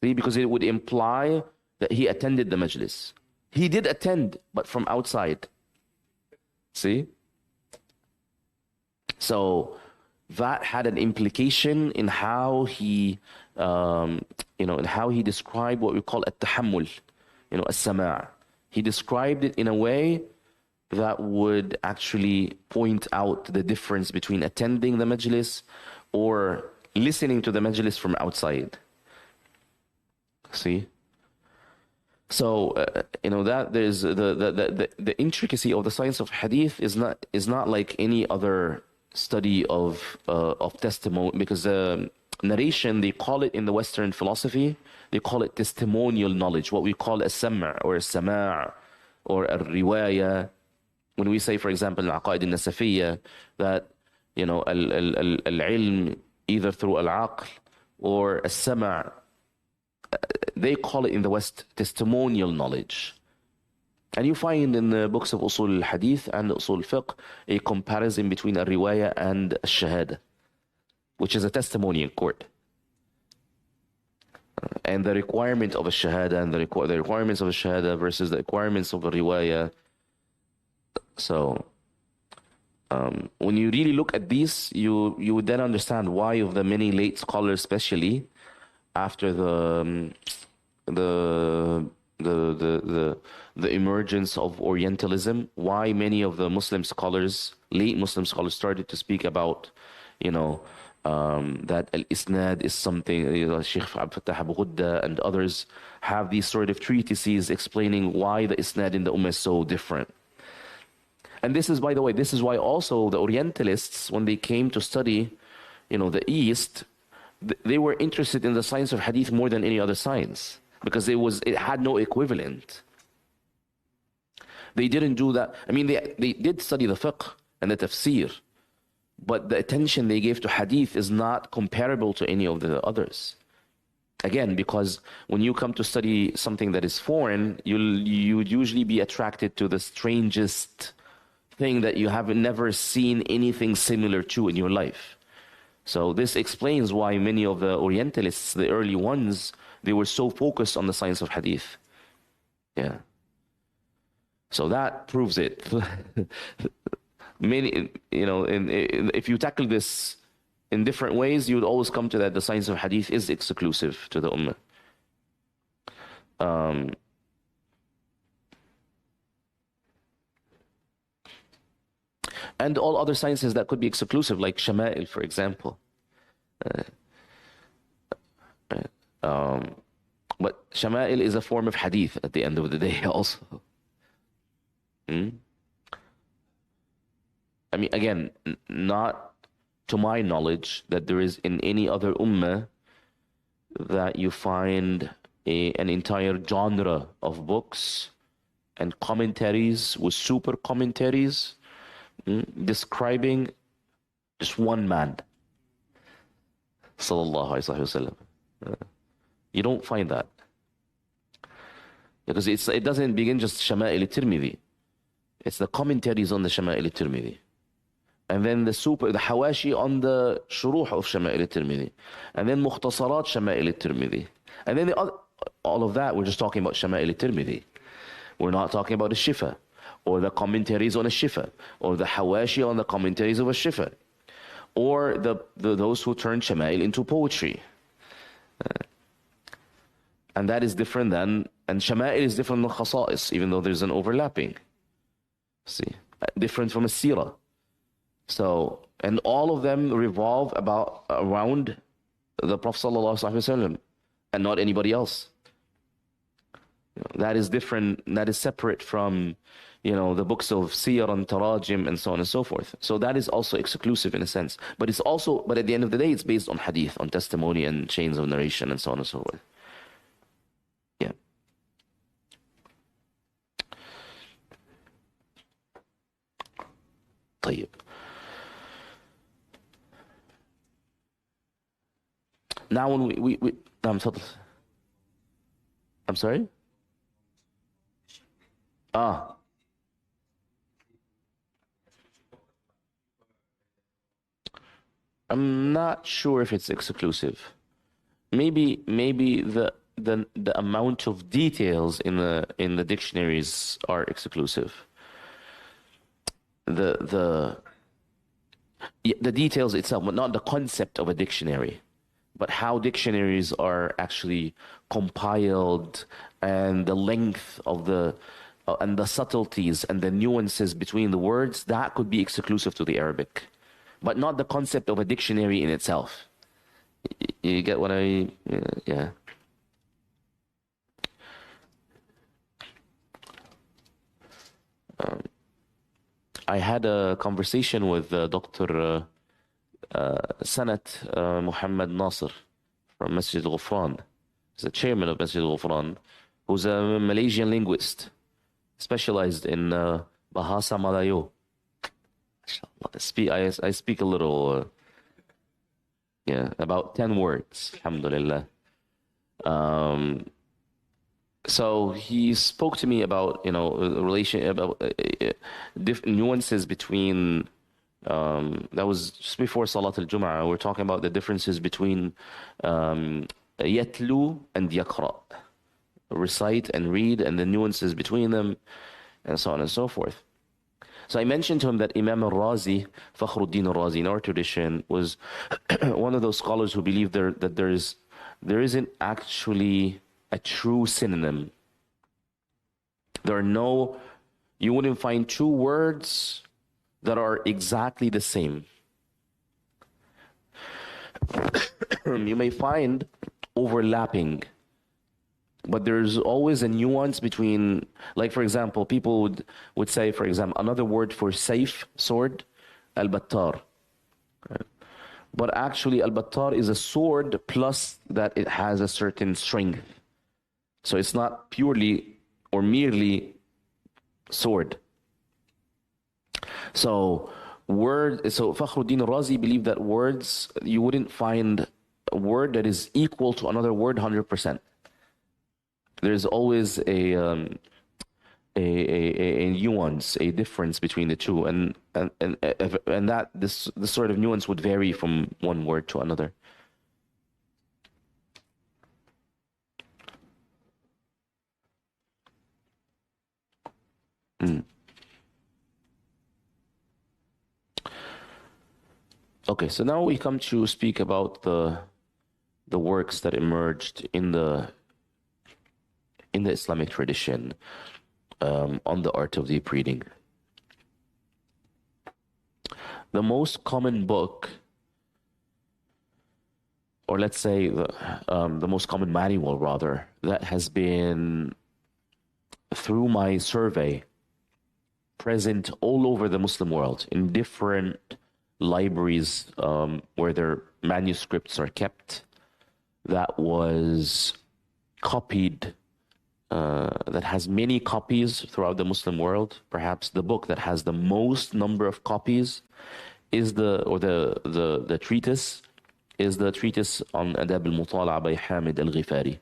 [SPEAKER 1] See, because it would imply that he attended the majlis. He did attend, but from outside. See? So that had an implication in how he, in how he described what we call at-tahammul, as-sama'. He described it in a way that would actually point out the difference between attending the majlis or listening to the majlis from outside. See? So, that there's the intricacy of the science of hadith is not like any other study of testimony, because narration, they call it in the Western philosophy, they call it testimonial knowledge, what we call a sam' or a sama' or a riwaya. When we say, for example, in Aqaid al-Nasafiyya, that al-ilm either through al-aql or a sama', they call it in the West testimonial knowledge. And you find in the books of Usul al-Hadith and Usul al-Fiqh a comparison between a riwayah and a shahada, which is a testimony in court. And the requirement of a shahada and the requirements of a shahada versus the requirements of a riwayah. So, when you really look at these, you would then understand why of the many late scholars, especially after the emergence of Orientalism, why many of the Muslim scholars, late Muslim scholars, started to speak about, that al-isnad is something. Shaykh Abdul Fattah Abu Ghudda and others have these sort of treatises explaining why the isnad in the ummah is so different. And this is, by the way, this is why also the Orientalists, when they came to study, the East, they were interested in the science of hadith more than any other science, because it had no equivalent. They didn't do that. I mean, they did study the fiqh and the tafsir, but the attention they gave to hadith is not comparable to any of the others. Again, because when you come to study something that is foreign, you would usually be attracted to the strangest thing that you have never seen anything similar to in your life. So this explains why many of the Orientalists, the early ones, they were so focused on the science of hadith. Yeah. So that proves it. Many, if you tackle this in different ways, you would always come to that the science of hadith is exclusive to the ummah. And all other sciences that could be exclusive, like Shama'il, for example. But Shama'il is a form of hadith at the end of the day also. Hmm? I mean, again, not to my knowledge that there is in any other ummah that you find an entire genre of books and commentaries with super commentaries describing just one man. Sallallahu Alaihi Wasallam. You don't find that. Because it doesn't begin just Shama'il al-Tirmidhi. It's the commentaries on the Shama'il al-Tirmidhi. And then the Hawashi on the Shuruh of Shama'il al-Tirmidhi. And then Mukhtasarat Shama'il al-Tirmidhi. And then all of that, we're just talking about Shama'il al-Tirmidhi. We're not talking about the Shifa, or the commentaries on a Shifa, or the Hawashi on the commentaries of a Shifa, or those who turn Shama'il into poetry. And that is different than, and Shama'il is different than Khasa'is, even though there's an overlapping. See, different from a Sirah. So, and all of them revolve around the Prophet ﷺ and not anybody else. That is different, that is separate from, the books of Siyar and Tarajim and so on and so forth. So that is also exclusive in a sense. But at the end of the day, it's based on hadith, on testimony and chains of narration and so on and so forth. Yeah. طيب. Now when we I'm sorry? I'm not sure if it's exclusive. Maybe the amount of details in the dictionaries are exclusive. The details itself, but not the concept of a dictionary, but how dictionaries are actually compiled, and the length of and the subtleties and the nuances between the words, that could be exclusive to the Arabic, but not the concept of a dictionary in itself. You get what yeah. I had a conversation with Dr. Sanat Muhammad Nasir from Masjid Ghufran. He's the chairman of Masjid Ghufran, who's a Malaysian linguist, specialized in Bahasa Malayo. I speak a little, about 10 words, alhamdulillah. So he spoke to me about, different nuances between, that was just before Salat al-Jum'ah. We're talking about the differences between yatlu and yaqra, recite and read, and the nuances between them, and so on and so forth. So I mentioned to him that Imam al-Razi, Fakhruddin al-Razi, in our tradition, was one of those scholars who believe that there isn't actually a true synonym. You wouldn't find two words that are exactly the same. You may find overlapping, but there's always a nuance between, like for example, people would say, for example, another word for safe, sword, al-battar. Right? But actually al-battar is a sword plus that it has a certain strength. So it's not purely or merely sword. So Fakhruddin Razi believed that words, you wouldn't find a word that is equal to another word 100%. There's always a nuance, a difference between the two, and that this sort of nuance would vary from one word to another. Okay, so now we come to speak about the works that emerged in the Islamic tradition on the art of deep reading. The most common book, or let's say the most common manual rather, that has been, through my survey, present all over the Muslim world in different libraries where their manuscripts are kept, that was copied, that has many copies throughout the Muslim world. Perhaps the book that has the most number of copies is the treatise is the treatise on Adab al-Mutala'a by Hamid al-Ghifari.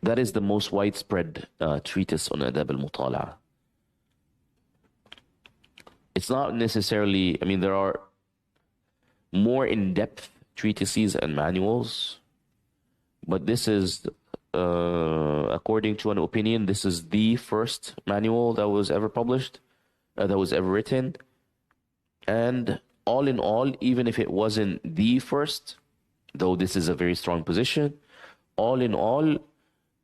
[SPEAKER 1] That is the most widespread treatise on Adab al-Mutala'a. It's not necessarily, I mean, there are more in-depth treatises and manuals, but this is, according to an opinion, this is the first manual that was ever published, that was ever written. And all in all, even if it wasn't the first, though this is a very strong position, all in all,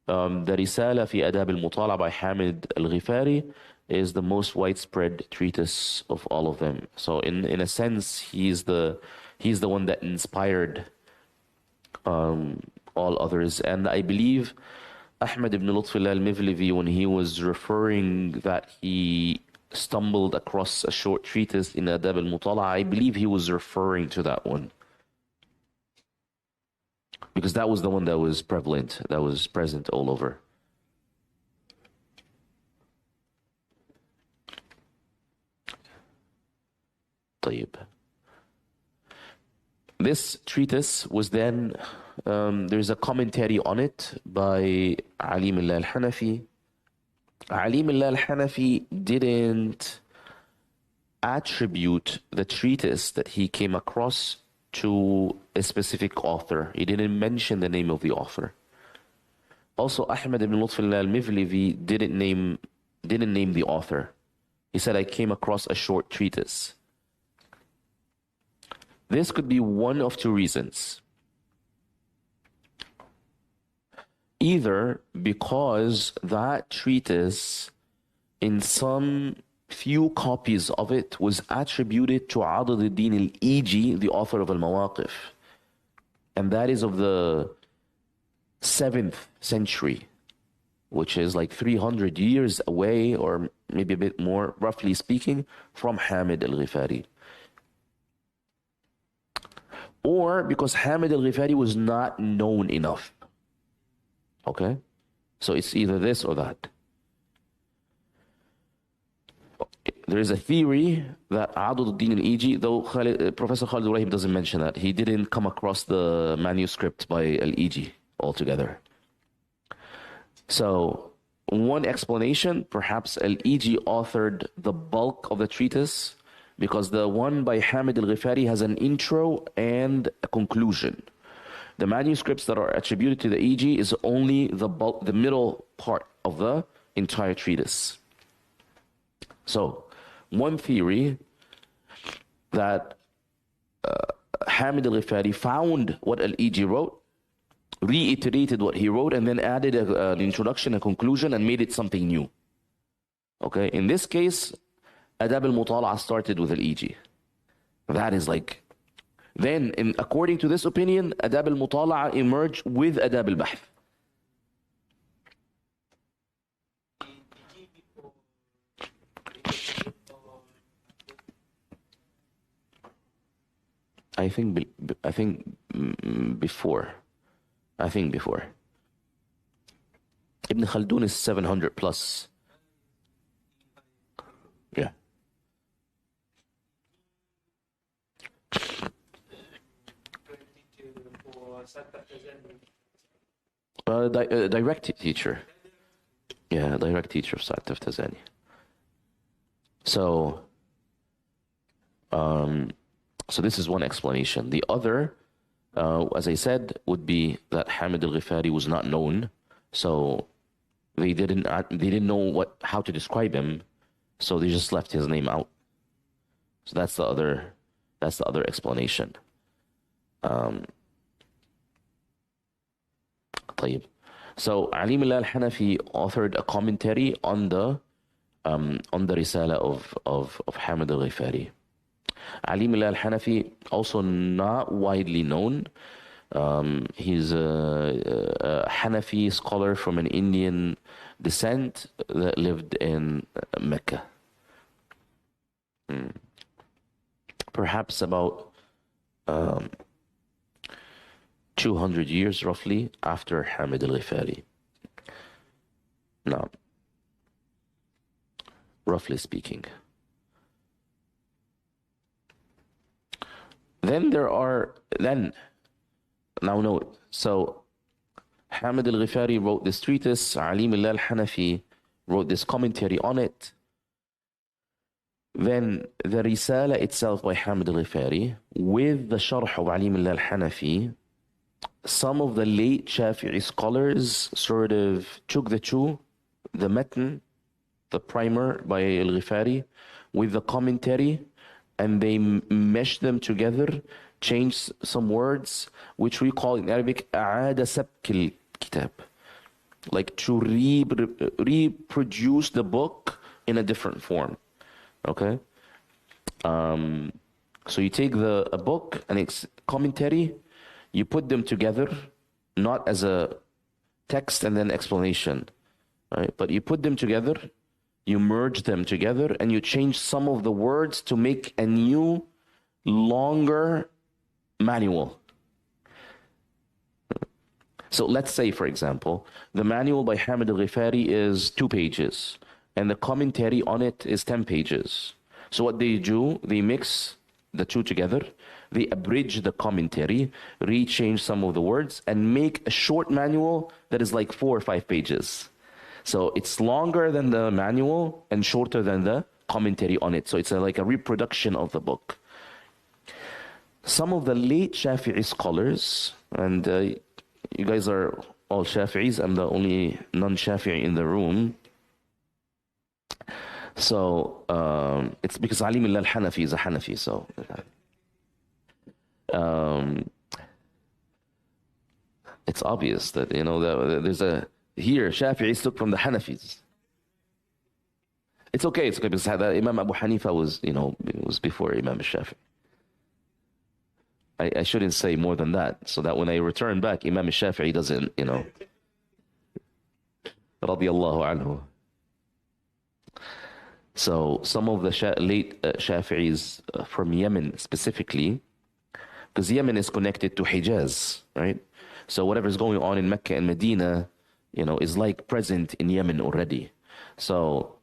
[SPEAKER 1] the Risala fi Adab al-Mutala by Hamid al-Ghifari is the most widespread treatise of all of them. So in a sense, he's the one that inspired all others. And I believe Ahmed ibn Lutfillah al-Mivlivi, when he was referring that he stumbled across a short treatise in Adab al-Mutala, I believe he was referring to that one, because that was the one that was prevalent, that was present all over. طيب. This treatise was then, there's a commentary on it by Alim Allah al-Hanafi. Alim Allah al-Hanafi didn't attribute the treatise that he came across to a specific author. He didn't mention the name of the author. Also, Ahmed ibn Lutfillah al-Mivlivi didn't name the author. He said, I came across a short treatise. This could be one of two reasons. Either because that treatise, in some few copies of it, was attributed to Adad al-Din al-Iji, the author of Al-Mawaqif. And that is of the 7th century, which is like 300 years away, or maybe a bit more, roughly speaking, from Hamid al-Ghifari. Or because Hamid al-Ghifari was not known enough. Okay? So it's either this or that. There is a theory that Adad al-Din al-Iji, though Professor Khalid Ibrahim doesn't mention that. He didn't come across the manuscript by al-Iji altogether. So one explanation, perhaps al-Iji authored the bulk of the treatise, because the one by Hamid al-Ghifari has an intro and a conclusion. The manuscripts that are attributed to the Iji is only the middle part of the entire treatise. So, one theory that Hamid al-Ghifari found what al-Iji wrote, reiterated what he wrote, and then added an introduction, a conclusion, and made it something new. Okay, in this case, Adab al-Mutala'a started with al-Iji. That is like, then according to this opinion, Adab al-Mutala'a emerged with Adab al-Bahth. I think before. Ibn Khaldun is 700 plus. Yeah. Direct teacher. Yeah, direct teacher of Sa'd Taftazani. So this is one explanation. The other, as I said, would be that Hamid al-Ghifari was not known, so they didn't know how to describe him, so they just left his name out. So that's the other explanation. طيب. So Alim Allah al-Hanafi authored a commentary on the on the Risala of Hamid al-Ghifari. Ali Milal al-Hanafi, also not widely known. He's a Hanafi scholar from an Indian descent that lived in Mecca. Perhaps about 200 years roughly after Hamid al-Ghifari. Now, roughly speaking. Now note, so Hamid al-Ghifari wrote this treatise, Ali Milal al-Hanafi wrote this commentary on it. Then the Risala itself by Hamid al-Ghifari with the Sharh of Ali Milal al-Hanafi, some of the late Shafi'i scholars sort of took the two, the Matn, the primer by al-Ghifari, with the commentary, and they meshed them together, changed some words, which we call in Arabic أعاد سبك الكتاب, like to reproduce the book in a different form. Okay, so you take a book and its commentary, you put them together, not as a text and then explanation, right? But you put them together, you merge them together, and you change some of the words to make a new, longer manual. So let's say, for example, the manual by Hamid al-Ghifari is 2 pages, and the commentary on it is 10 pages. So what they do, they mix the two together, they abridge the commentary, rechange some of the words, and make a short manual that is like 4 or 5 pages. So it's longer than the manual and shorter than the commentary on it. So it's like a reproduction of the book. Some of the late Shafi'i scholars, and you guys are all Shafi'is, I'm the only non-Shafi'i in the room. So it's because Ali Milal al-Hanafi is a Hanafi, so it's obvious that, you know, that there's here Shafi'is took from the Hanafis. It's okay because Imam Abu Hanifa was, you know, was before Imam al-Shafi'i. I shouldn't say more than that, so that when I return back, Imam al-Shafi'i doesn't, you know, radiyallahu anhu. So some of the late Shafi'is from Yemen specifically, because Yemen is connected to Hijaz, right? So whatever's going on in Mecca and Medina, you know, is like present in Yemen already. So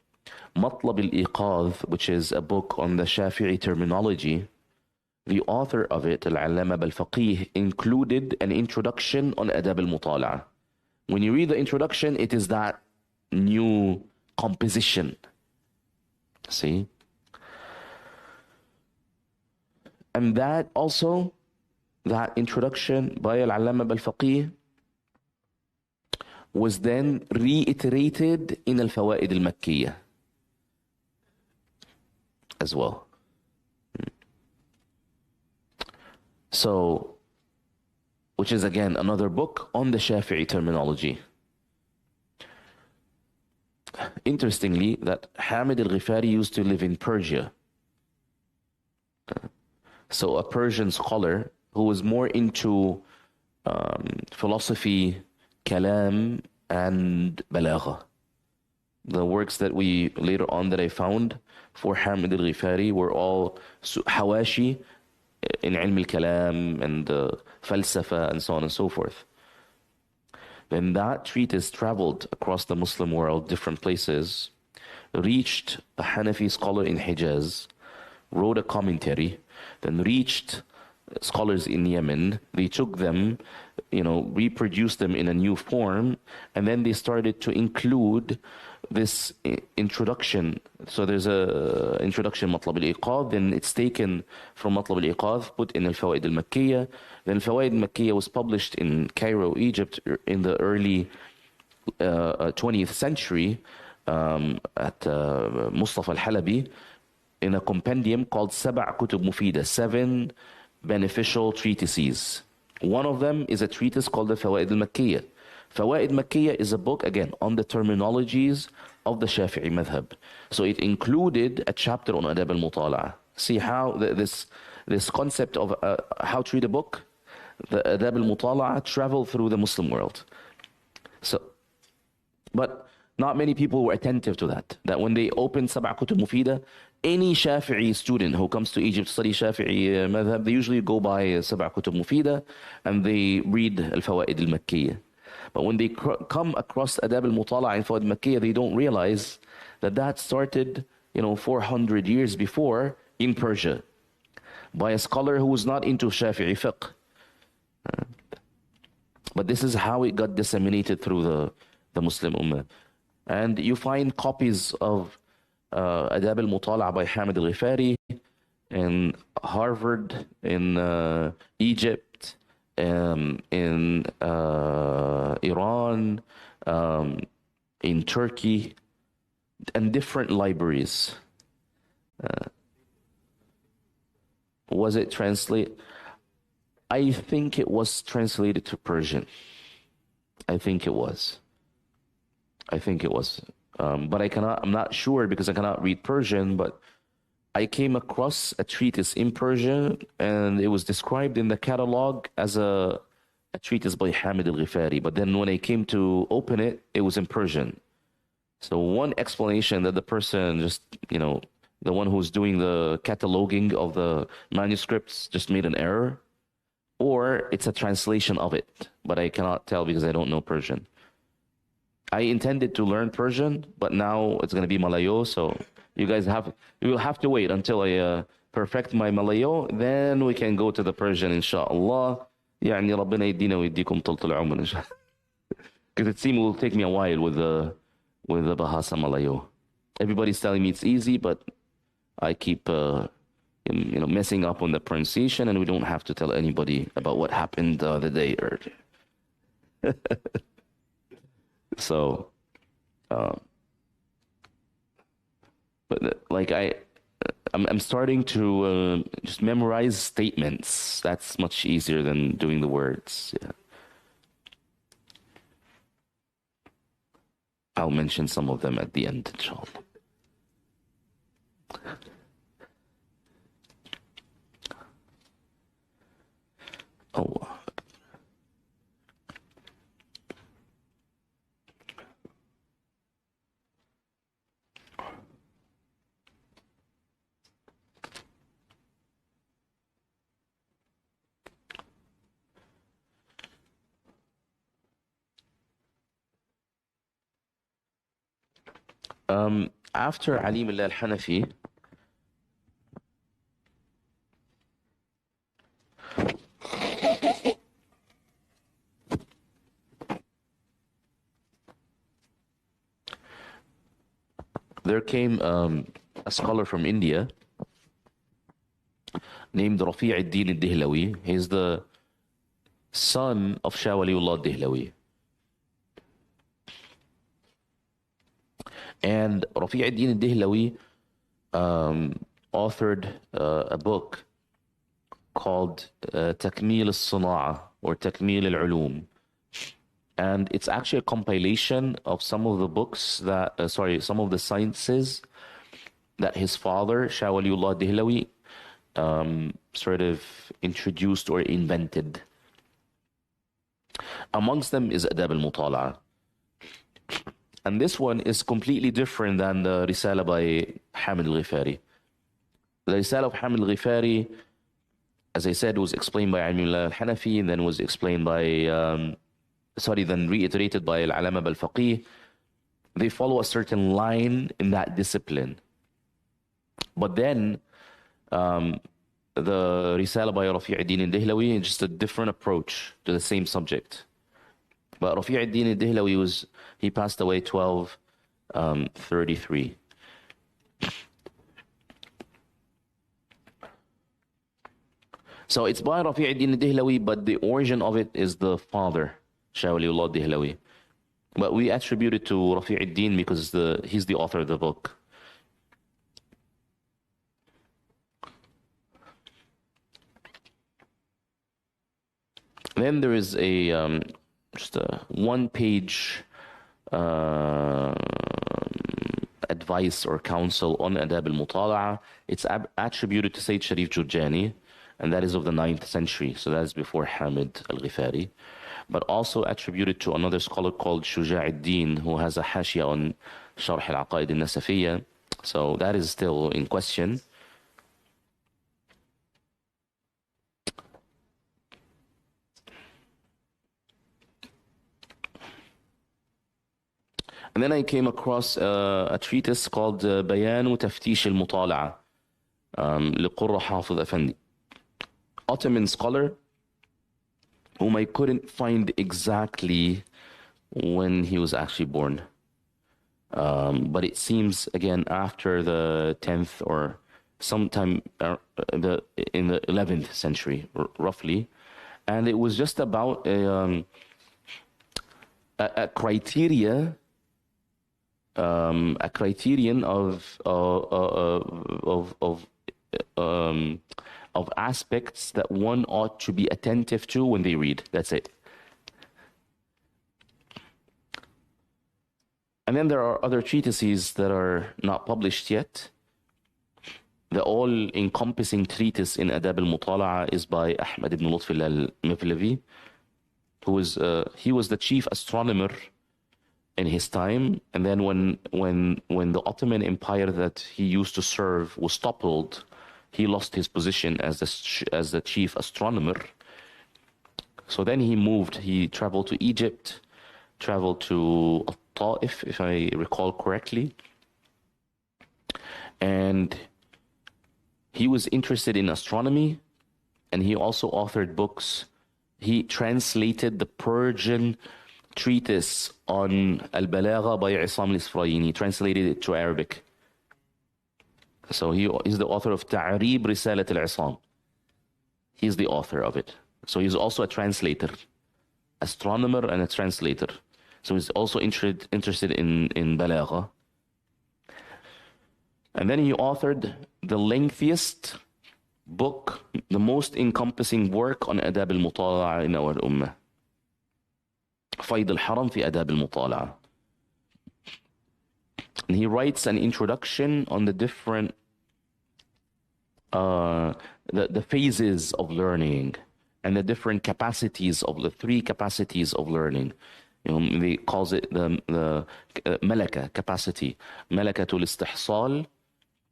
[SPEAKER 1] Matlab al-Iqadh, which is a book on the Shafi'i terminology, the author of it, Al-Allama al-Faqih, included an introduction on Adab al-Mutala'a. When you read the introduction, it is that new composition. See? And that also, that introduction by Al-Allama al-Faqih was then reiterated in Al-Fawaid al-Makkiyah as well. So, which is again another book on the Shafi'i terminology. Interestingly, that Hamid al-Ghifari used to live in Persia. So a Persian scholar who was more into philosophy, kalam, and balagha. The works that we later on that I found for Hamid al-Ghifari were all hawashi in ilm al-kalam and falsafa and so on and so forth. Then that treatise traveled across the Muslim world, different places, reached a Hanafi scholar in Hijaz, wrote a commentary, then reached scholars in Yemen. They took them, you know, reproduced them in a new form, and then they started to include this introduction. So there's a introduction, Matlab al-Iqadh, then it's taken from Matlab al-Iqadh, put in Al-Fawaid al-Makkiyah. Then Al-Fawaid al-Makkiyah was published in Cairo, Egypt in the early 20th century at Mustafa al-Halabi in a compendium called Saba' Kutub Mufida, 7 beneficial treatises. One of them is a treatise called the Fawaid al-Makkiyah. Fawaid Makkiyah is a book, again, on the terminologies of the Shafi'i madhab. So it included a chapter on Adab al-Mutala'a. See how this concept of how to read a book, the Adab al-Mutala'a, traveled through the Muslim world. So, but not many people were attentive to that. That when they open Sab'a Kutub Mufida, any Shafi'i student who comes to Egypt to study Shafi'i madhab, they usually go by Sab'a Kutub Mufida and they read Al-Fawaid al-Makkiyah. But when they come across Adab al-Mutala' and Fawaid al-Makkiyah, they don't realize that that started, 400 years before in Persia by a scholar who was not into Shafi'i fiqh. But this is how it got disseminated through the Muslim Ummah. And you find copies of Adab al-Mutala' by Hamid al-Ghifari in Harvard, in Egypt, in Iran, in Turkey, and different libraries. Was it translated? I think it was translated to Persian. I think it was. But I'm not sure because I cannot read Persian, but I came across a treatise in Persian and it was described in the catalog as a treatise by Hamid al-Ghifari. But then when I came to open it, it was in Persian. So one explanation that the person just, the one who's doing the cataloging of the manuscripts just made an error, or it's a translation of it, but I cannot tell because I don't know Persian. I intended to learn Persian, but now it's going to be Malayo, so you will have to wait until I perfect my Malayo, then we can go to the Persian, inshallah. يعني ربنا يدينا ويديكم طولة العمر إن شاء الله. Because it seems it will take me a while with the Bahasa Malayo. Everybody's telling me it's easy, but I keep messing up on the pronunciation, and we don't have to tell anybody about what happened the day earlier. So, but like I'm starting to just memorize statements. That's much easier than doing the words. Yeah. I'll mention some of them at the end, inshallah. Oh. After Alim al-Hanafi, there came a scholar from India named Rafi' al-Din al-Dihlawi. He's the son of Shah Waliullah al-Dihlawi. And Rafi' al-Din al-Dihlawi authored a book called Takmil al-Sana'a or Takmil al-Ulum. And it's actually a compilation of some of the books some of the sciences that his father, Shah Waliullah Dihlawi, sort of introduced or invented. Amongst them is Adab al-Mutala'a. And this one is completely different than the Risala by Hamid al-Ghifari. The Risala of Hamid al-Ghifari, as I said, was explained by Alim al-Hanafi, and then was explained by then reiterated by Al-Alama al-Faqih. They follow a certain line in that discipline. But then the Risala by Rafi' al-Din al-Dihlawi is just a different approach to the same subject. But Rafi' al-Din al-Dihlawi he passed away 1233. So it's by Rafi' al-Din al-Dihlawi, but the origin of it is the father, Shah Waliullah Dihlawi. But we attribute it to Rafi' al-Din because he's the author of the book. Then there is a just a one-page uh, advice or counsel on Adab al-Mutala'a. It's attributed to Sayyid Sharif Jurjani, and that is of the 9th century, so that is before Hamid al-Ghifari. But also attributed to another scholar called Shuja' al-Din, who has a hashia on Sharh al-Aqaid al-Nasafiyya. So that is still in question. And then I came across a treatise called بيان تفتيش المطالعة لقرة حافظ أفندي, Ottoman scholar, whom I couldn't find exactly when he was actually born. But it seems, again, after the 10th or sometime in the 11th century, roughly. And it was just about a criteria, a criterion of aspects that one ought to be attentive to when they read. That's it. And then there are other treatises that are not published yet. The all-encompassing treatise in Adab al-Mutala'a is by Ahmed ibn Lutfillah al-Mevlevi, who was he was the chief astronomer in his time. And then when the Ottoman Empire that he used to serve was toppled, he lost his position as the chief astronomer. So then he traveled to Egypt, traveled to Ta'if, if I recall correctly. And he was interested in astronomy, and he also authored books. He translated the Persian treatise on Al-Balagha by Isam al-Isfrayini. He translated it to Arabic. So he is the author of Ta'rib Risalat al-Isam. He's the author of it. So he's also a translator, astronomer and a translator. So he's also interested in Balagha. And then he authored the lengthiest book, the most encompassing work on Adab al-Mutala'a in our Ummah. Fayd al-Haram fi Adab al-Mutala'a. And he writes an introduction on the different the phases of learning and the different capacities of the 3 capacities of learning. He calls it the malaka capacity, malakatul istihsal,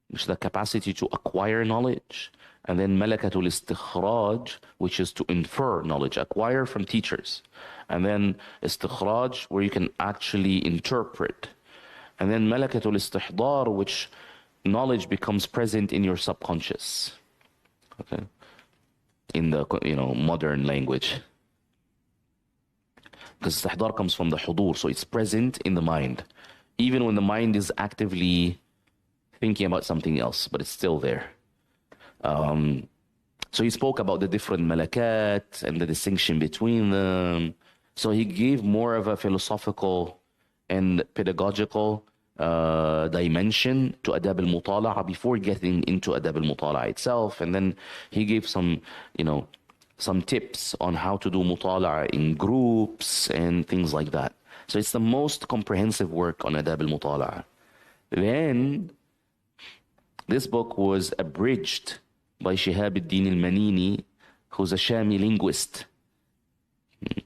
[SPEAKER 1] which is the capacity to acquire knowledge, and then malakatul istikhraj, which is to infer knowledge, acquire from teachers, and then istikhraj, where you can actually interpret, and then malakatul istihdar, which knowledge becomes present in your subconscious, okay, in the modern language. Because istihdar comes from the hudur, so it's present in the mind, even when the mind is actively thinking about something else, but it's still there. So he spoke about the different malakat and the distinction between them. So he gave more of a philosophical and pedagogical dimension to Adab al-Mutala'a before getting into Adab al-Mutala'a itself. And then he gave some tips on how to do Mutala'a in groups and things like that. So it's the most comprehensive work on Adab al-Mutala'a. Then this book was abridged by Shihab al-Din al-Manini, who's a Shami linguist. It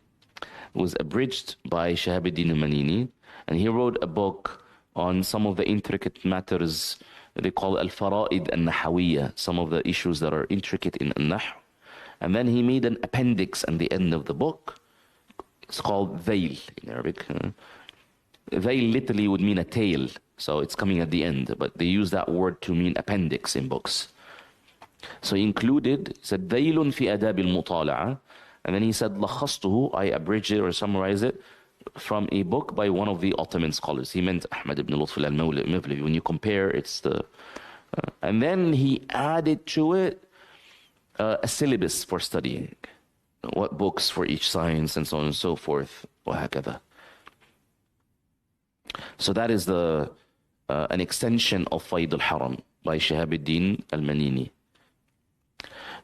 [SPEAKER 1] was abridged by Shihab al-Din al-Manini, and he wrote a book on some of the intricate matters they call al-fara'id al-nahawiyya, some of the issues that are intricate in al-nahu. And then he made an appendix at the end of the book. It's called Dhayl in Arabic. Dhayl literally would mean a tail, so it's coming at the end, but they use that word to mean appendix in books. So he included, said Dhaylun fi Adab al-Mutala'a, and then he said لخصته, I abridged it or summarized it from a book by one of the Ottoman scholars. He meant Ahmed ibn Lutfillah al-Mevlevi. When you compare, it's the and then he added to it a syllabus for studying, what books for each science and so on and so forth, وهكذا. So that is an extension of Fayd al-Haram by Shihab al-Din al-Manini.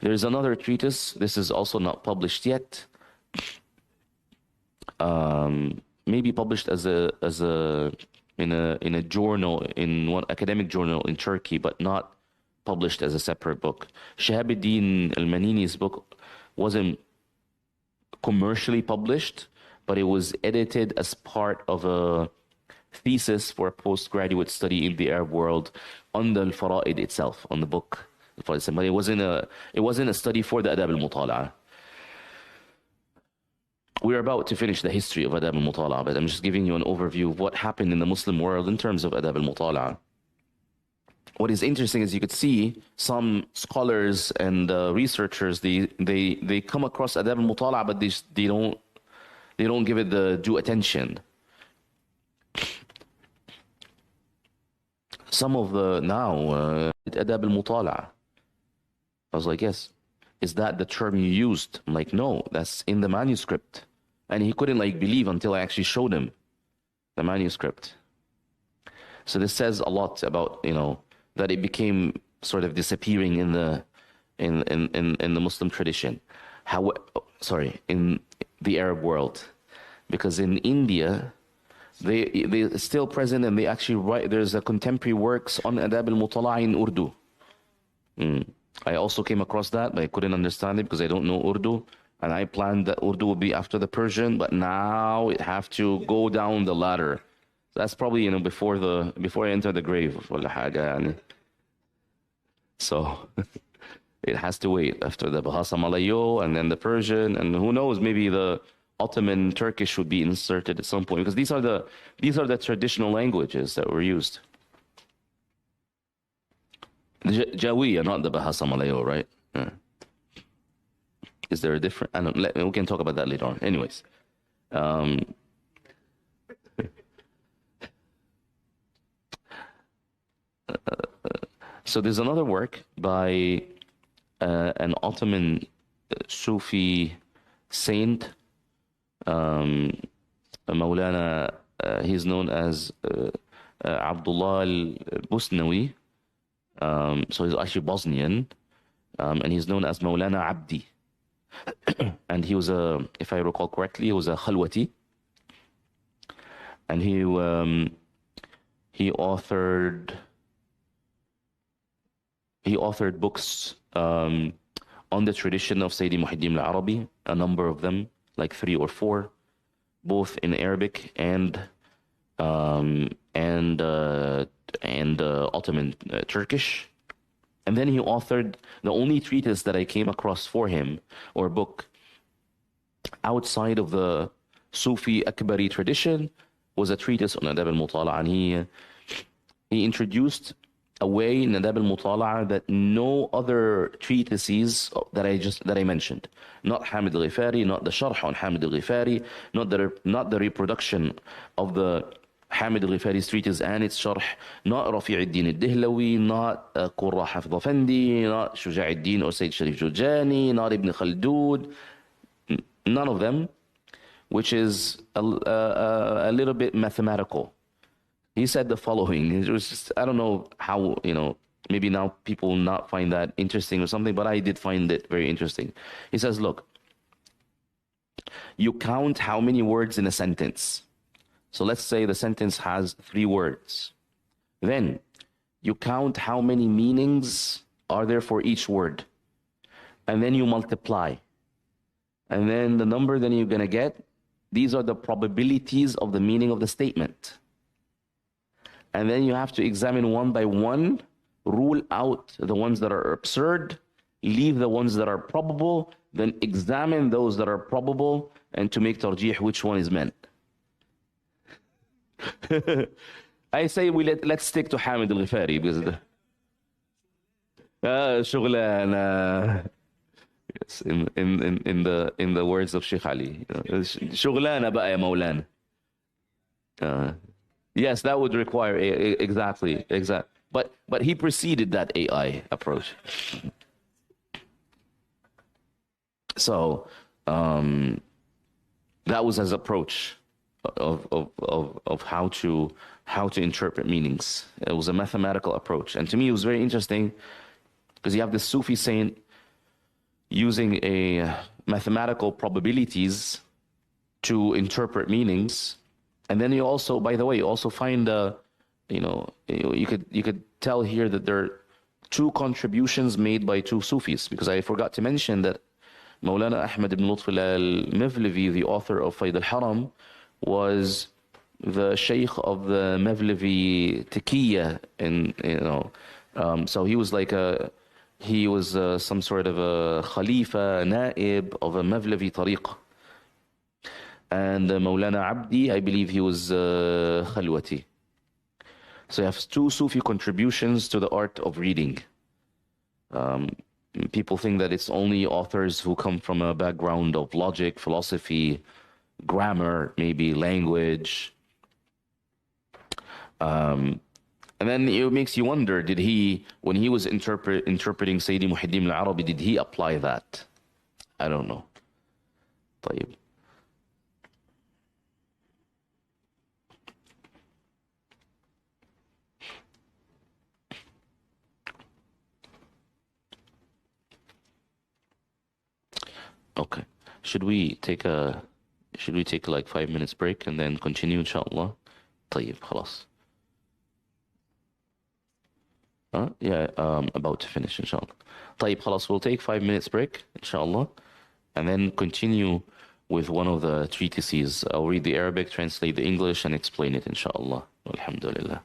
[SPEAKER 1] There is another treatise, this is also not published yet, maybe published as a in a journal, in one academic journal in Turkey, but not published as a separate book. Shahabuddin al-Manini's book wasn't commercially published, but it was edited as part of a thesis for a postgraduate study in the Arab world on the Fara'id itself, on the book. But it wasn't a study for the Adab al-Mutala'a. We're about to finish the history of Adab al-Mutala'a, but I'm just giving you an overview of what happened in the Muslim world in terms of Adab al-Mutala'a. What is interesting is you could see some scholars and researchers, they come across Adab al-Mutala'a, but they don't give it the due attention. Some of the Adab al-Mutala'a. I was like, yes. Is that the term you used? I'm like, no, that's in the manuscript. And he couldn't believe until I actually showed him the manuscript. So this says a lot about, that it became sort of disappearing in the Muslim tradition. In the Arab world. Because in India, they're still present, and they actually write, there's a contemporary works on Adab al-Mutala'a in Urdu. I also came across that, but I couldn't understand it because I don't know Urdu. And I planned that Urdu would be after the Persian, but now it have to go down the ladder. That's probably, before I enter the grave. So it has to wait after the Bahasa Malayo and then the Persian, and who knows, maybe the Ottoman Turkish would be inserted at some point, because these are the traditional languages that were used. The Jawiya, not the Bahasa Malayo, right? Yeah. Is there a different? I don't. We can talk about that later on. Anyways, so there's another work by an Ottoman Sufi saint, Maulana. He's known as Abdullah al-Busnawi. So he's actually Bosnian, and he's known as Maulana Abdi. And he was if I recall correctly, he was a Khalwati, and he authored books on the tradition of Sayyidi Muhyiddin al-Arabi, a number of them, like 3 or 4, both in Arabic and Ottoman Turkish. And then he authored the only treatise that I came across for him, or book, outside of the Sufi Akbari tradition, was a treatise on Adab al-Mutala'a. And he introduced a way in Adab al-Mutala'a that no other treatises that I mentioned, not Hamid al-Ghifari, not the Sharh on Hamid al-Ghifari, not the reproduction of the Hamid al-Ghifari's treatise and its Sharh, not Rafi' al-Din al-Dihlawi, not Qurra Hafidh Effendi, not Shuja' al-Din or Sayyid Sharif Jurjani, not Ibn Khaldun, none of them, which is a little bit mathematical. He said the following. It was just, I don't know how, maybe now people will not find that interesting or something, but I did find it very interesting. He says, look, you count how many words in a sentence. So let's say the sentence has 3 words. Then you count how many meanings are there for each word. And then you multiply. And then the number that you're going to get, these are the probabilities of the meaning of the statement. And then you have to examine one by one, rule out the ones that are absurd, leave the ones that are probable, then examine those that are probable, and to make tarjih which one is meant. I say let's stick to Hamid al-Ghifari because شغلانة. Yes, in the words of Shaykh Ali, شغلانة بقى يا مولانا. Yes, that would require exactly. But he preceded that AI approach. So that was his approach of how to interpret meanings. It was a mathematical approach, and to me it was very interesting because you have this Sufi saint using a mathematical probabilities to interpret meanings. And then you also, by the way, you also find, you could tell here that there are two contributions made by two Sufis, because I forgot to mention that Maulana Ahmed ibn Lutf al-Mevlevi, the author of Fayd al-Haram, was the Shaykh of the Mevlevi Taqiyya, and so he was like he was some sort of a Khalifa, Naib of a Mevlevi Tariq. And Maulana Abdi, I believe he was Khalwati. So you have two Sufi contributions to the art of reading. People think that it's only authors who come from a background of logic, philosophy, grammar, maybe language. And then it makes you wonder, did he, when he was interpreting Sayyidi Muhyiddin al-Arabi, did he apply that? I don't know. طيب. Okay. Should we take like 5 minutes break and then continue inshallah? طيب خلاص. Yeah, about to finish inshallah. طيب خلاص, we'll take 5 minutes break inshallah and then continue with one of the treatises. I'll read the Arabic, translate the English and explain it inshallah. Alhamdulillah.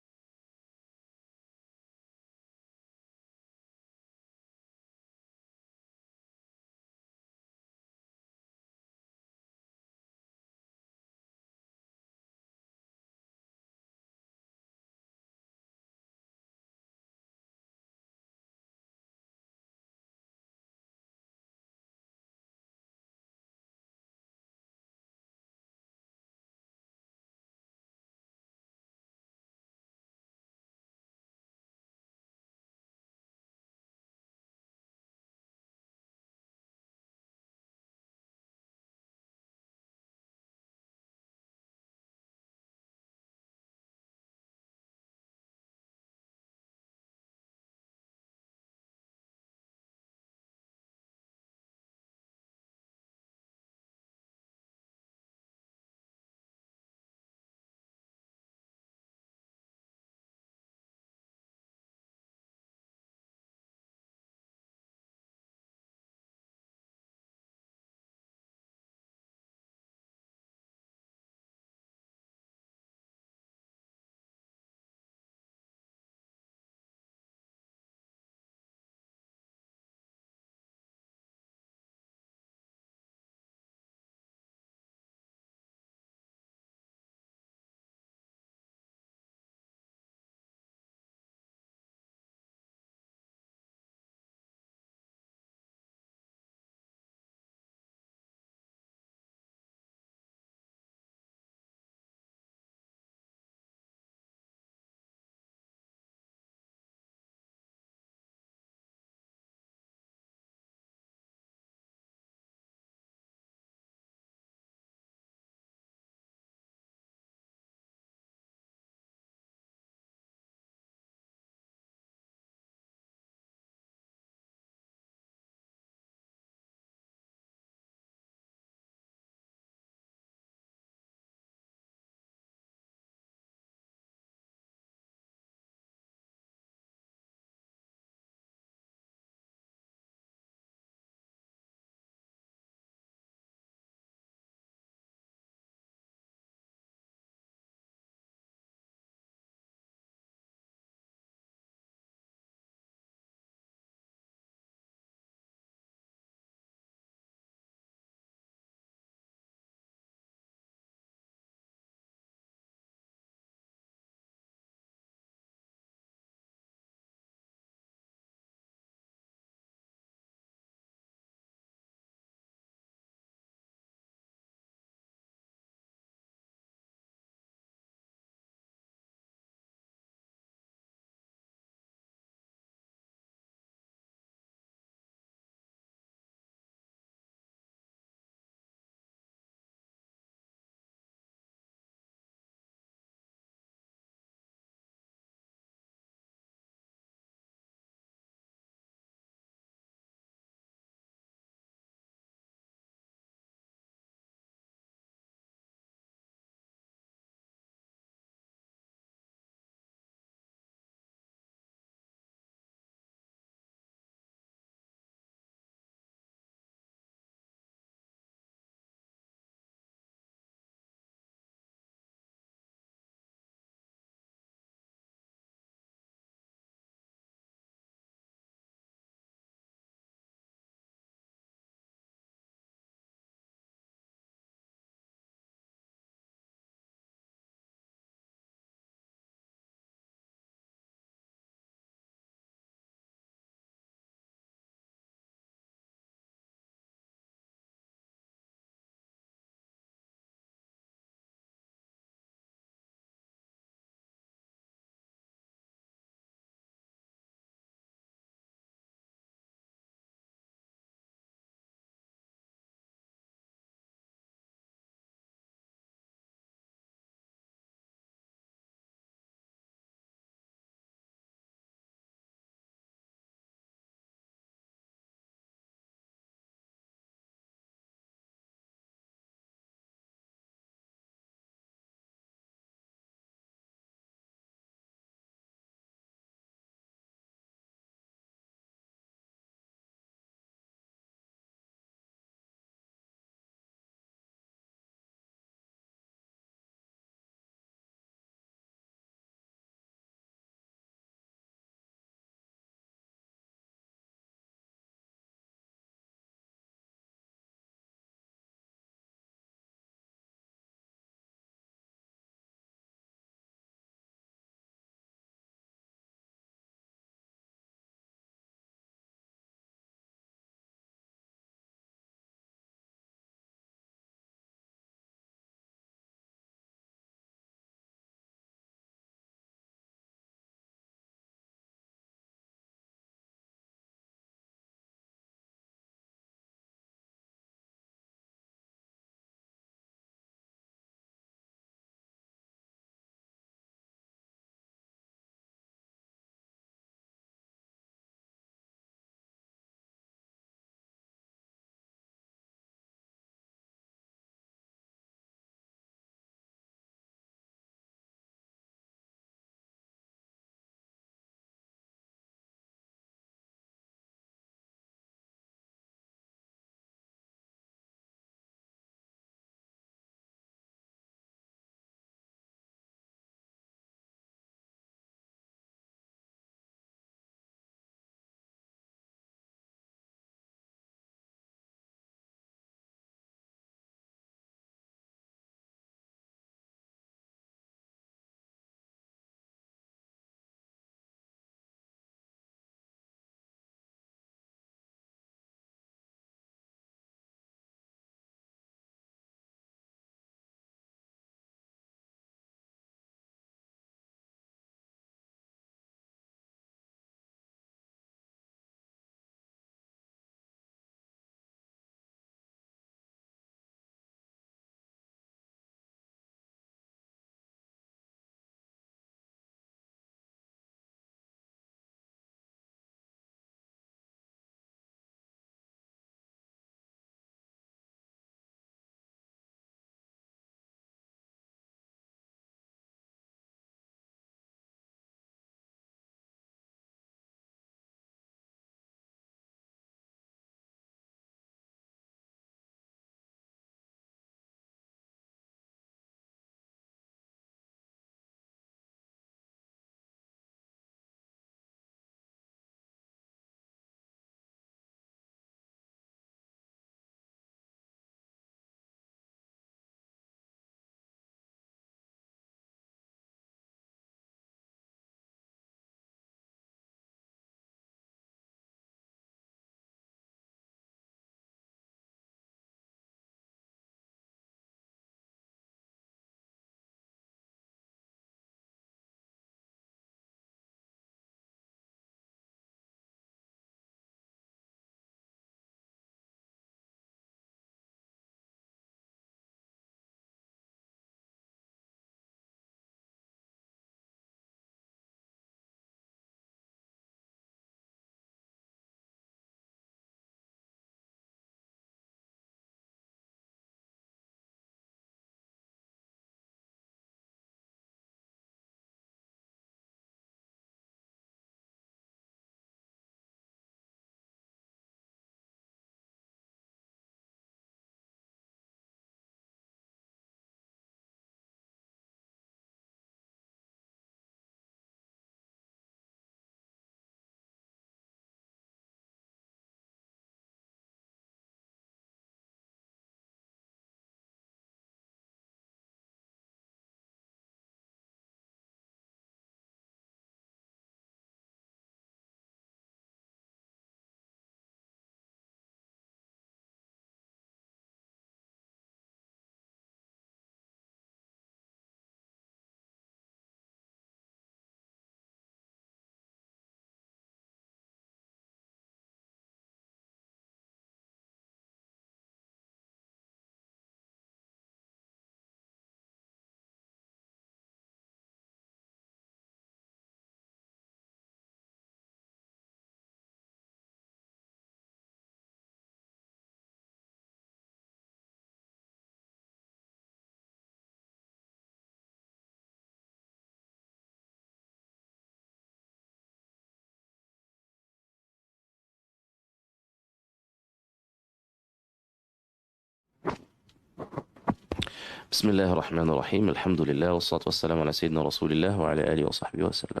[SPEAKER 1] بسم الله الرحمن الرحيم الحمد لله والصلاة والسلام على سيدنا رسول الله وعلى آله وصحبه وسلم.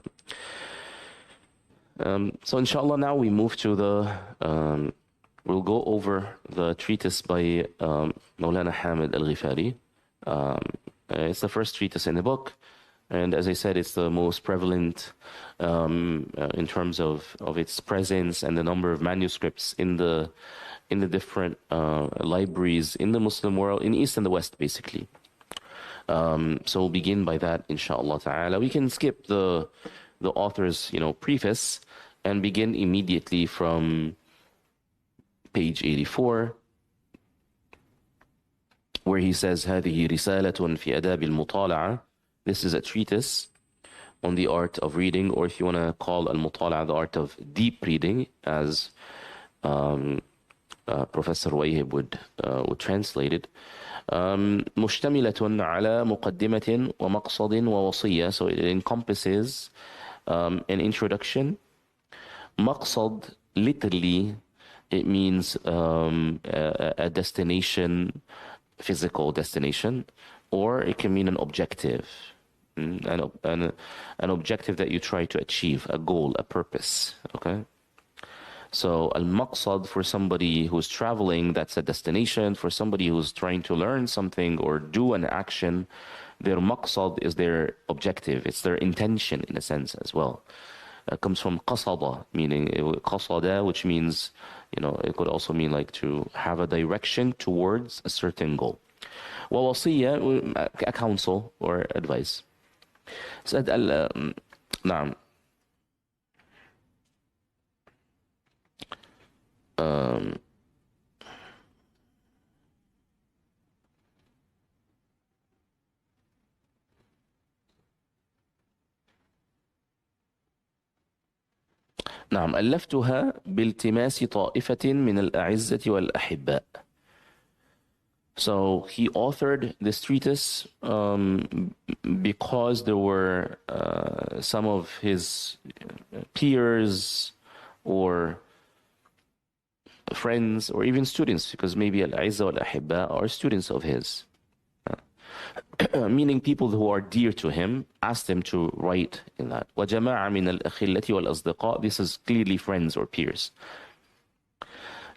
[SPEAKER 1] So inshallah now we move to we'll go over the treatise by Maulana Hamid al-Ghifari. It's the first treatise in the book, and as I said, it's the most prevalent in terms of its presence and the number of manuscripts in the different libraries in the Muslim world, in East and the West, basically. So we'll begin by that, inshallah ta'ala. We can skip the author's, preface and begin immediately from page 84, where he says, هذه رسالة في آداب المطالعة. This is a treatise on the art of reading, or if you want to call al-mutala'a the art of deep reading, as Professor Wahib would translate it. مشتملة على مقدمة ومقصد ووصية. So it encompasses an introduction. مقصد, literally, it means a destination, physical destination, or it can mean an objective, an objective that you try to achieve, a goal, a purpose. Okay. So al-maqsad, for somebody who's traveling, that's a destination. For somebody who's trying to learn something or do an action, their maqsad is their objective. It's their intention in a sense as well. It comes from qasada, meaning qasada, which means, it could also mean like to have a direction towards a certain goal. Wa wasiyya, a counsel or advice. So, نعم. نعم ألفتها بالتماس طائفة من الأعزة والأحباء. So he authored this treatise because there were some of his peers or friends or even students, because maybe al-Aizza wal-Ahibba are students of his. Meaning people who are dear to him, asked him to write in that. وَجَمَاعَ مِنَ الْأَخِلَّةِ وَالْأَصْدِقَاء. This is clearly friends or peers.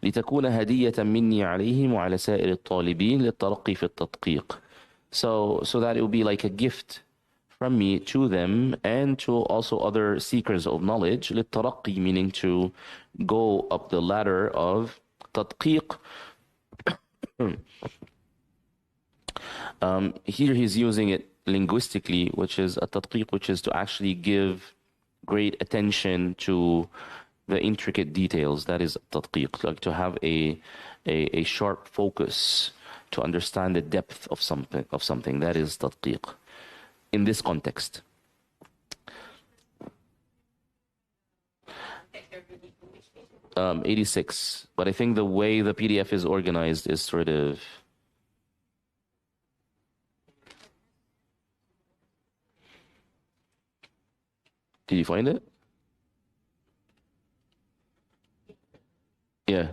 [SPEAKER 1] لِتَكُونَ هَدِيَّةً مِنِّي عَلَيْهِمْ وَعَلَى سَائِرِ الطَّالِبِينَ لِلتَّرَقِّي فِي التَّدْقِيقِ. So that it will be like a gift from me to them and to also other seekers of knowledge. لِلتَّرَقِّي, meaning to go up the ladder of تدقيق. Here he's using it linguistically, which is a tadqiq, which is to actually give great attention to the intricate details. That is tadqiq, like to have a sharp focus to understand the depth of something. That is tadqiq in this context. Um, 86, but I think the way the PDF is organized is sort of. Did you find it? Yeah.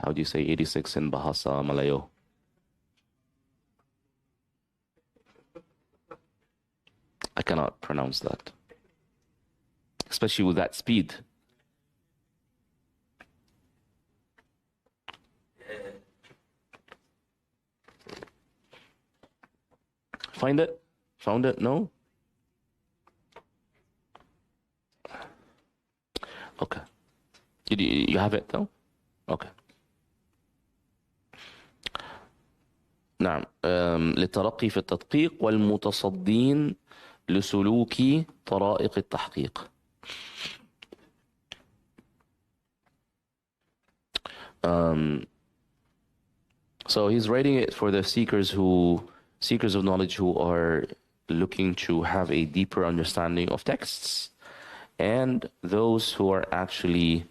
[SPEAKER 1] How do you say 86 in Bahasa Malayo? I cannot pronounce that, especially with that speed. Find it? Found it? No? Okay. You have it though? Okay. نعم. للترقي في التدقيق والمتصدين لسلوك طرائق التحقيق. So he's writing it for the seekers of knowledge who are looking to have a deeper understanding of texts, and those who are actually,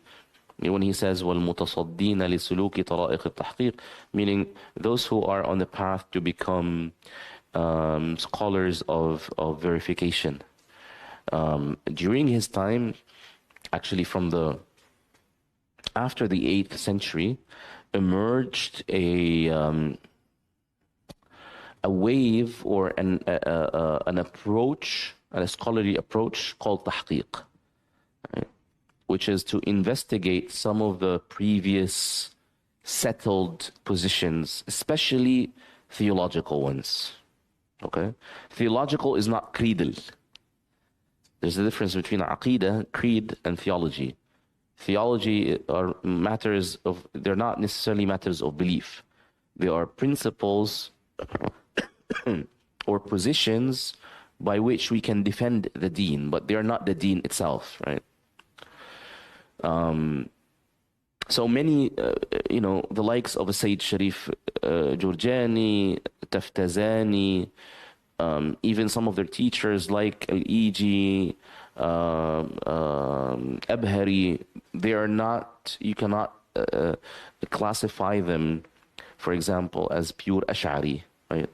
[SPEAKER 1] when he says وَالْمُتَصَدِّينَ لِسُلُوكِ طَرَائِقِ التَّحْقِيقِ, meaning those who are on the path to become scholars of verification. During his time, actually after the 8th century, emerged a a wave or an approach, a scholarly approach called tahqiq, right? Which is to investigate some of the previous settled positions, especially theological ones. Okay? Theological is not creedal. There's a difference between aqidah, creed, and theology. Theology are matters of, they're not necessarily matters of belief. They are principles or positions by which we can defend the deen, but they're not the deen itself, right? So many, the likes of Sayyid Sharif Jurjani, Taftazani, even some of their teachers like Al-Iji, Abhari, they are not, you cannot classify them, for example, as pure Ash'ari, right?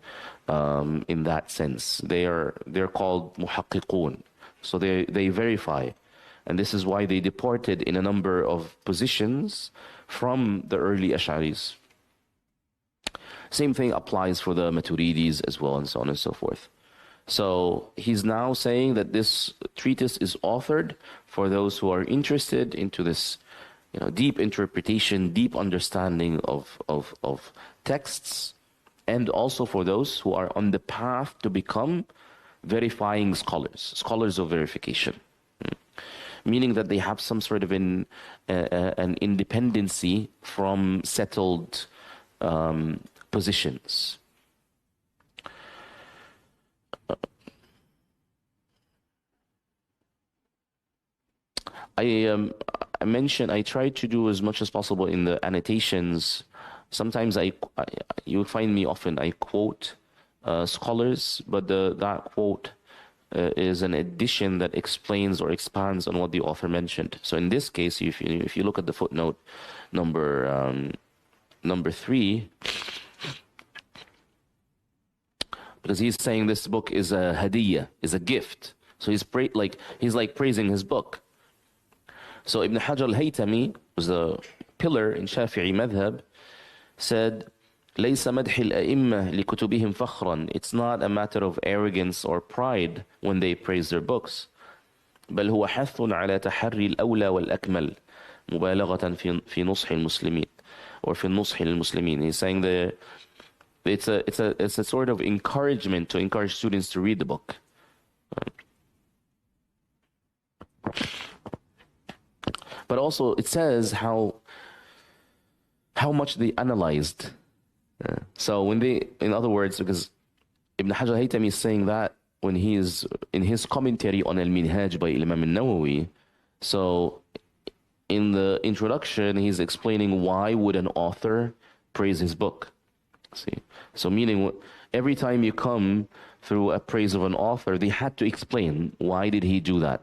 [SPEAKER 1] In that sense, they're called muhaqqiqun. So they verify. And this is why they departed in a number of positions from the early Ash'aris. Same thing applies for the Maturidis as well, and so on and so forth. So he's now saying that this treatise is authored for those who are interested into this, deep interpretation, deep understanding of texts, and also for those who are on the path to become verifying scholars of verification. Meaning that they have some sort of an independency from settled positions. I mentioned I try to do as much as possible in the annotations. Sometimes you'll find me often I quote scholars, but that quote is an addition that explains or expands on what the author mentioned. So in this case, if you look at the footnote number 3, because he's saying this book is a hadiyah, is a gift. So he's praising his book. So Ibn Hajar al-Haytami was a pillar in Shafi'i madhab, said, ليس مدح الأئمة لكتبهم فخرا. It's not a matter of arrogance or pride when they praise their books. بل هو حث على تحري الأولى والأكمل مبالغة في نصح المسلمين or في النصح للمسلمين. He's saying that it's a sort of encouragement to encourage students to read the book. But also it says how much they analyzed. So in other words, because Ibn Hajar al-Haytami is saying that when he is in his commentary on Al-Minhaj by Imam al-Nawawi, so in the introduction he's explaining why would an author praise his book. See, so meaning every time you come through a praise of an author, they had to explain why did he do that.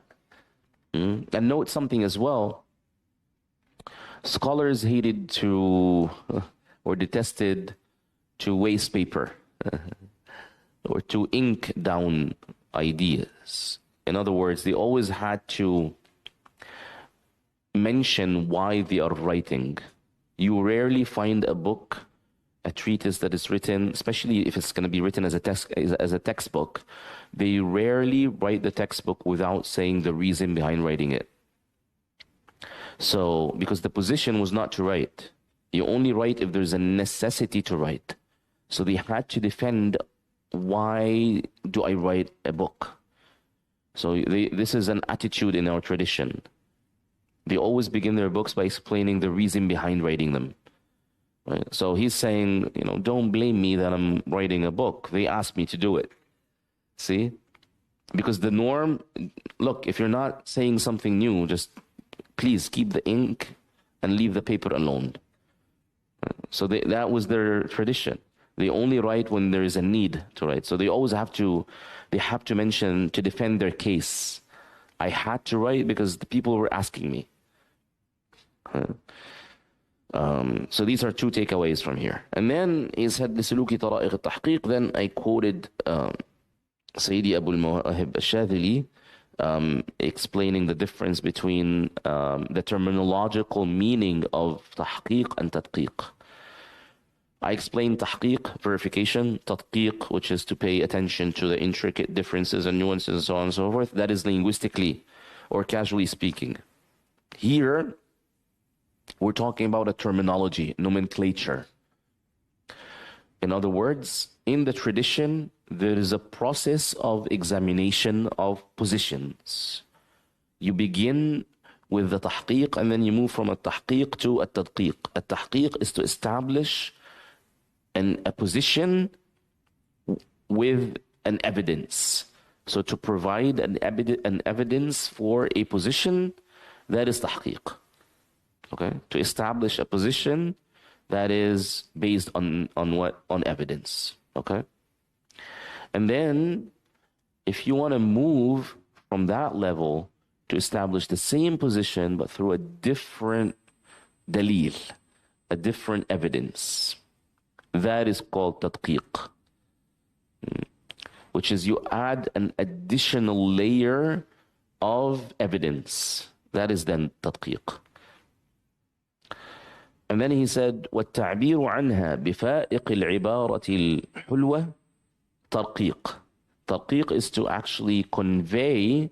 [SPEAKER 1] And note something as well. Scholars hated to or detested to waste paper or to ink down ideas. In other words, they always had to mention why they are writing. You rarely find a book, a treatise that is written, especially if it's going to be written as a textbook, they rarely write the textbook without saying the reason behind writing it. So, because the position was not to write. You only write if there's a necessity to write. So they had to defend, why do I write a book? So this is an attitude in our tradition. They always begin their books by explaining the reason behind writing them. Right? So he's saying, don't blame me that I'm writing a book. They asked me to do it. See? Because the norm, look, if you're not saying something new, just please keep the ink and leave the paper alone. So that was their tradition. They only write when there is a need to write. So they always have to mention to defend their case. I had to write because the people were asking me. So these are two takeaways from here. And then he said, لسلوك طرائق التحقيق. Then I quoted Sayyidi Abu al-Mawahib al-Shadhili, explaining the difference between the terminological meaning of tahqiq and tadqiq. I explained tahqiq, verification, tadqiq, which is to pay attention to the intricate differences and nuances and so on and so forth. That is linguistically or casually speaking. Here, we're talking about a terminology, nomenclature. In other words, in the tradition, there is a process of examination of positions. You begin with the tahqiq and then you move from a tahqiq to a tadqiq. A tahqiq is to establish a position with an evidence. So to provide an evidence for a position, that is tahqiq. Okay? To establish a position that is based on what? On evidence. Okay? And then if you want to move from that level to establish the same position but through a different dalil, a different evidence, that is called tadqiq, which is you add an additional layer of evidence. That is then tadqiq. And then he said, وَالتَّعْبِيرُ عَنْهَا بِفَائِقِ الْعِبَارَةِ الْحُلْوَةِ تَرْقِيق. Tarqiq is to actually convey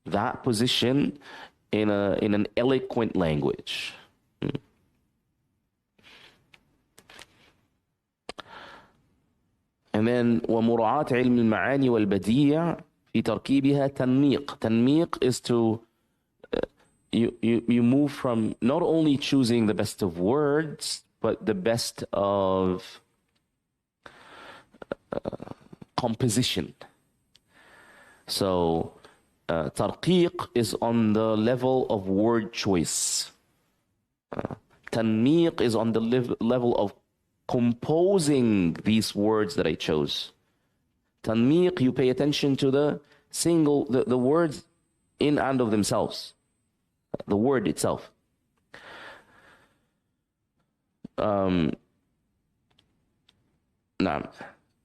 [SPEAKER 1] that position in an eloquent language. And then ومراعاة علم المعاني والبديع في تركيبها تنميق. Tanmiq is to you move from not only choosing the best of words, but the best of composition. So tarqiq is on the level of word choice. Tanmiq is on the level of composing these words that I chose. Tanmiq, you pay attention to the words in and of themselves, the word itself. Naam.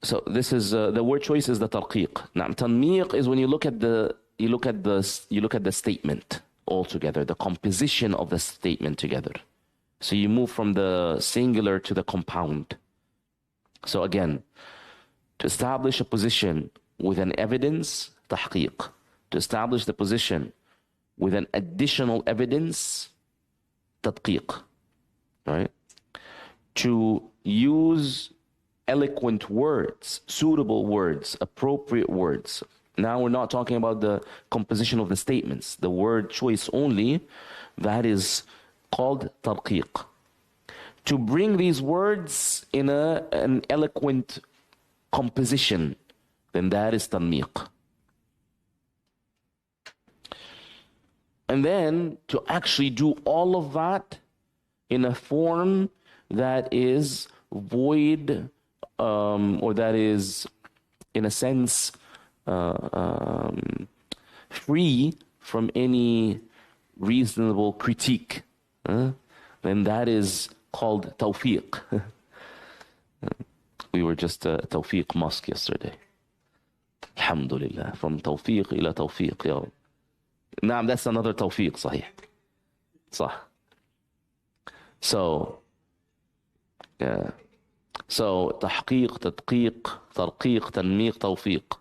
[SPEAKER 1] So this is the word choice is the tarqiq. Naam. Tanmiq is when you look at the statement altogether, the composition of the statement together. So you move from the singular to the compound. So again, to establish a position with an evidence, tahqiq. To establish the position with an additional evidence, tadqiq. Right? To use eloquent words, suitable words, appropriate words. Now we're not talking about the composition of the statements, the word choice only. That is called tarqiq. To bring these words in an eloquent composition, then that is tanmiq. And then to actually do all of that in a form that is void, or that is, in a sense, free from any reasonable critique. Then that is called tawfiq. We were just at Tawfiq Mosque yesterday. Alhamdulillah. From tawfiq ila tawfiq. Ya. Naam, that's another tawfiq, sahih. Sah. So, yeah. So, tahqiq, tadqiq, tarqiq, tanmiq, tawfiq.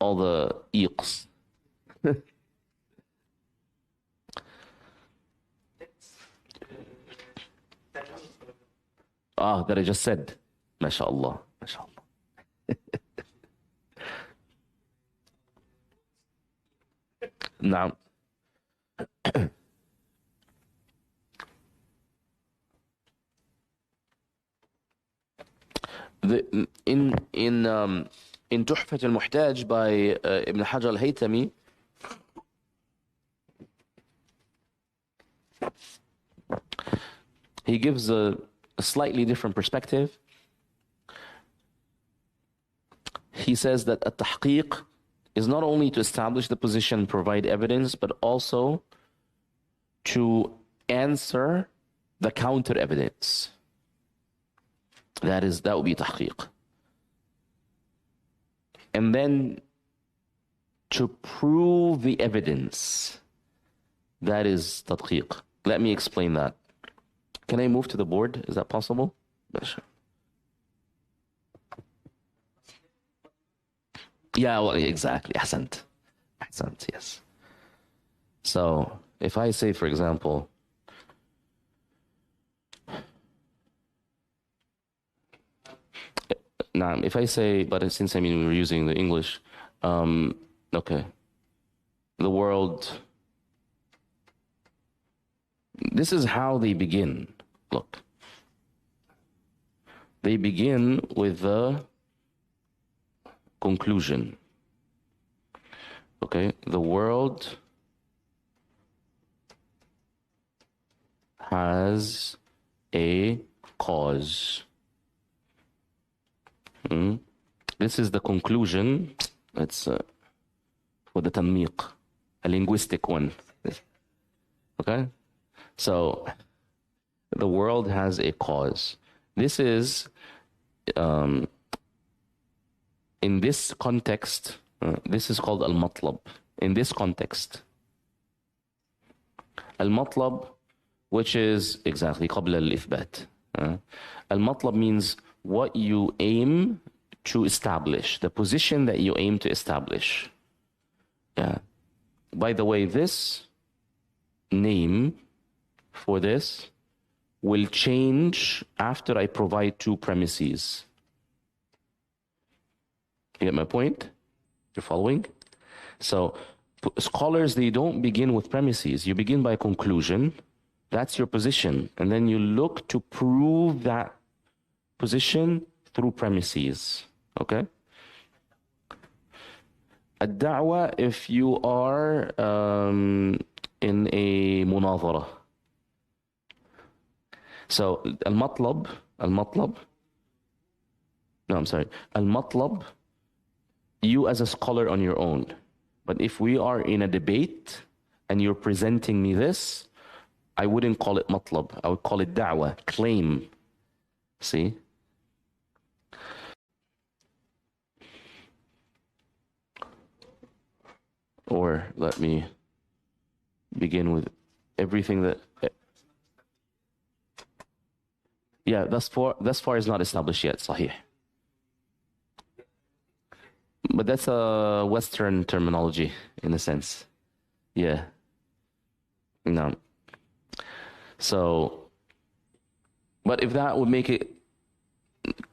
[SPEAKER 1] All the iqs. That I just said. MashaAllah. MashaAllah. Now, in Tuhfat al-Muhtaj by Ibn Hajar al-Haytami, he gives a slightly different perspective. He says that a tahqiq is not only to establish the position, provide evidence, but also to answer the counter evidence. That would be tahqiq. And then to prove the evidence, that is tadqiq. Let me explain that. Can I move to the board? Is that possible? Yeah, well, exactly. أحسنت. أحسنت, yes. So if I say, for example, now if I say, but since I mean we're using the English, okay, the world. This is how they begin. Look, they begin with the conclusion. Okay, the world has a cause. This is the conclusion. It's for the tanmiq, a linguistic one. Okay, so the world has a cause. This is, in this context, this is called al-matlab. In this context, al-matlab, which is exactly قبل الإثبات. Al-matlab means what you aim to establish, the position that you aim to establish. Yeah. By the way, this name for this will change after I provide two premises. You get my point? You're following? So scholars, they don't begin with premises. You begin by conclusion. That's your position. And then you look to prove that position through premises. Okay? الدعوة, if you are in a مناظرة. So المطلب, no, I'm sorry. المطلب, you as a scholar on your own. But if we are in a debate and you're presenting me this, I wouldn't call it matlab. I would call it da'wah, claim. See? Or let me begin with everything that... Yeah, thus far is not established yet, sahih. But that's a Western terminology, in a sense. Yeah. No. So, but if that would make it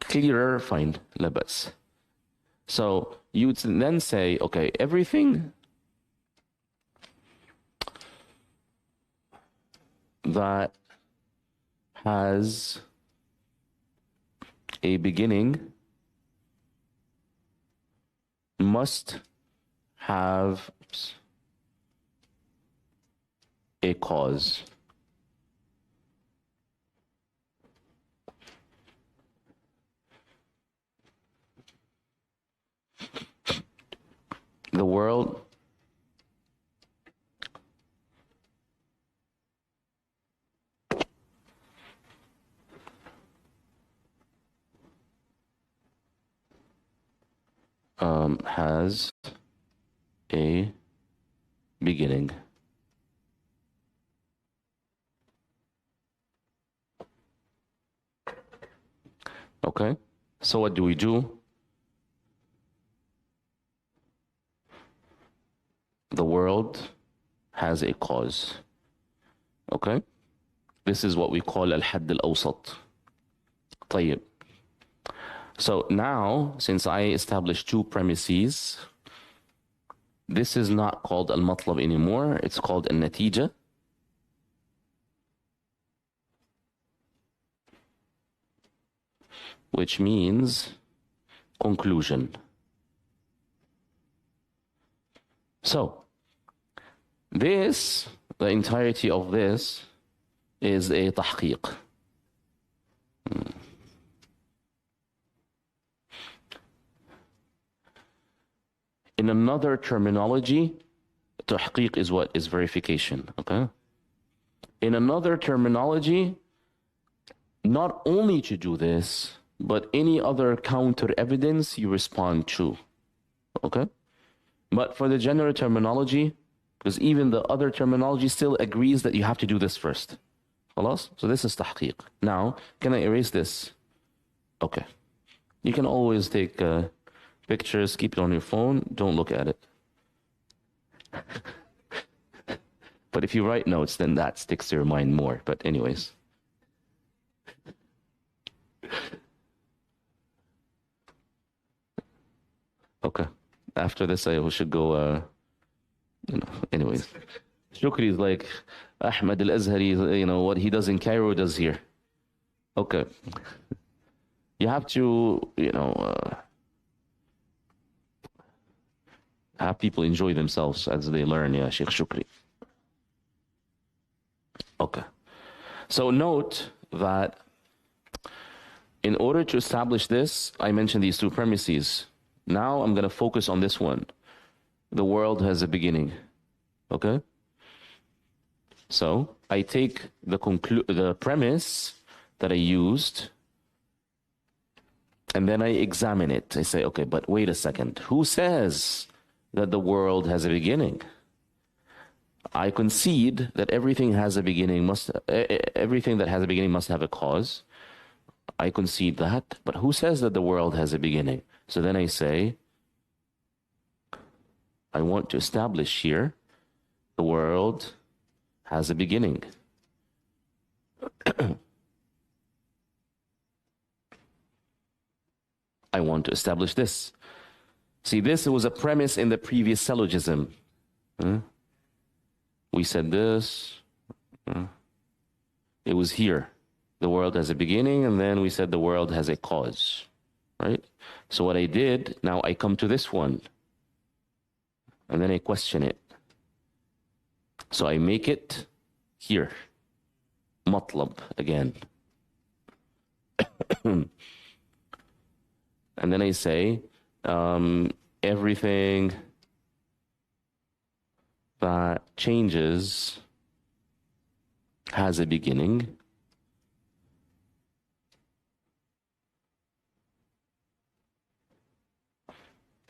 [SPEAKER 1] clearer, fine, labas. So you would then say, okay, everything that has a beginning must have a cause. The world has a beginning. Okay, so what do we do? The world has a cause. Okay, this is what we call al-hadd al-awsat. طيب. So now, since I established two premises, this is not called al-matlab anymore. It's called al-natija. Which means conclusion. So, this, the entirety of this, is a tahqiq. In another terminology, tahqiq is what? Is verification, okay? In another terminology, not only to do this, but any other counter evidence you respond to, okay? But for the general terminology, because even the other terminology still agrees that you have to do this first. خلاص? So this is tahqiq. Now, can I erase this? Okay. You can always take pictures, keep it on your phone, don't look at it. But if you write notes, then that sticks to your mind more. But anyways. Okay. After this, I should go, anyways. Shukri is like Ahmed al-Azhari, what he does in Cairo does here. Okay. You have to, have people enjoy themselves as they learn, yeah, Sheikh Shukri. Okay. So note that in order to establish this, I mentioned these two premises. Now I'm going to focus on this one. The world has a beginning. Okay? So I take the premise that I used, and then I examine it. I say, okay, but wait a second. Who says that the world has a beginning? I concede that everything that has a beginning must have a cause. I concede that, but who says that the world has a beginning? So then I say, I want to establish here the world has a beginning. I want to establish this. See, this was a premise in the previous syllogism. We said this. It was here. The world has a beginning, and then we said the world has a cause. Right? So what I did, now I come to this one. And then I question it. So I make it here. Matlab again. And then I say, everything that changes has a beginning.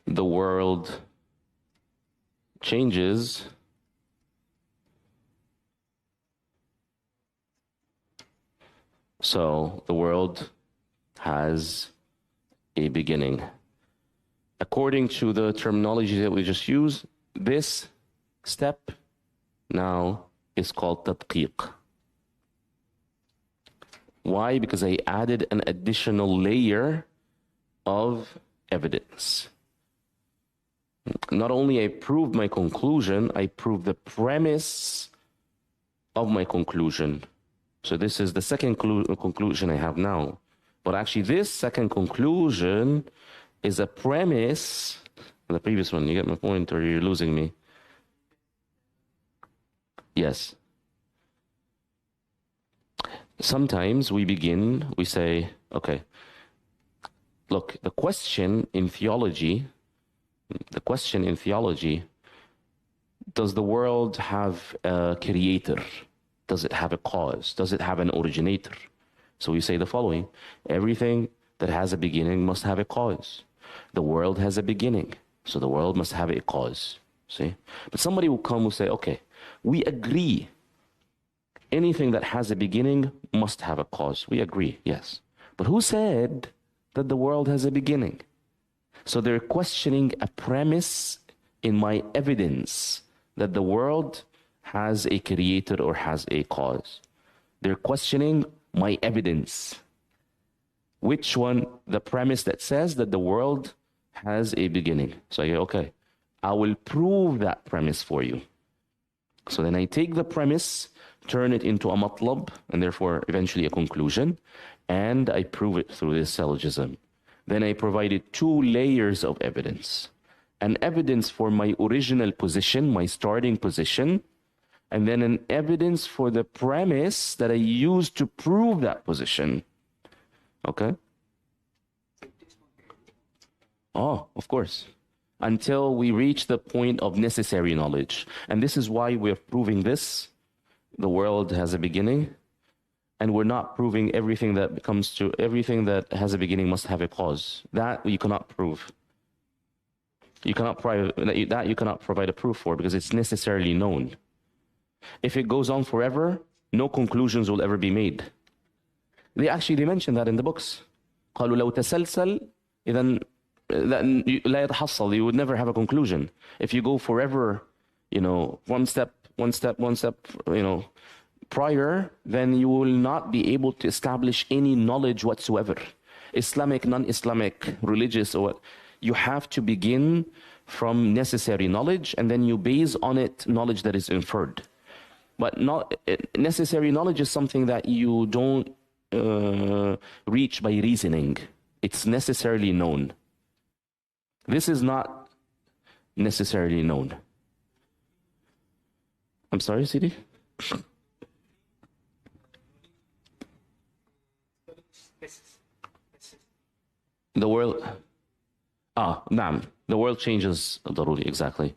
[SPEAKER 1] The world changes so the world has a beginning. According to the terminology that we just used, this step now is called tadqiq. Why? Because I added an additional layer of evidence. Not only I proved my conclusion, I proved the premise of my conclusion. So this is the second conclusion I have now. But actually this second conclusion is a premise. The previous one, you get my point, or you're losing me? Yes. Sometimes we say, okay, look, the question in theology, does the world have a creator? Does it have a cause? Does it have an originator? So we say the following: everything that has a beginning must have a cause. The world has a beginning, so the world must have a cause. See? But somebody will come and say, okay, we agree. Anything that has a beginning must have a cause. We agree, yes. But who said that the world has a beginning? So they're questioning a premise in my evidence that the world has a creator or has a cause. They're questioning my evidence. Which one? The premise that says that the world has a beginning. So I go, okay, I will prove that premise for you. So then I take the premise, turn it into a matlab, and therefore eventually a conclusion, and I prove it through this syllogism. Then I provided two layers of evidence. An evidence for my original position, my starting position, and then an evidence for the premise that I used to prove that position. Okay? Oh, of course. Until we reach the point of necessary knowledge. And this is why we're proving this. The world has a beginning. And we're not proving everything that has a beginning must have a cause. That you cannot prove. You cannot provide a proof for, because it's necessarily known. If it goes on forever, no conclusions will ever be made. They mention that in the books. قالوا لو تسلسل إذا لا يتحصل. You would never have a conclusion. If you go forever, one step, prior, then you will not be able to establish any knowledge whatsoever. Islamic, non-Islamic, religious, or you have to begin from necessary knowledge, and then you base on it knowledge that is inferred. But not necessary knowledge is something that you don't reach by reasoning. It's necessarily known. This is not necessarily known. I'm sorry, Sidi? The world, naam. The world changes, daruri, exactly.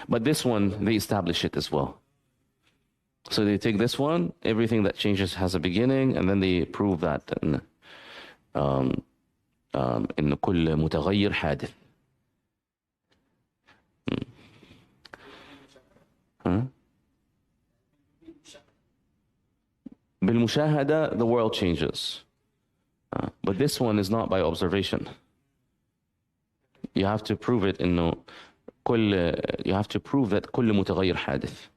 [SPEAKER 1] But this one, they establish it as well. So they take this one, everything that changes has a beginning, and then they prove that in كل متغير حادث. بالمشاهدة, the world changes. But this one is not by observation. You have to prove it إنه you have to prove that كل متغير حادث.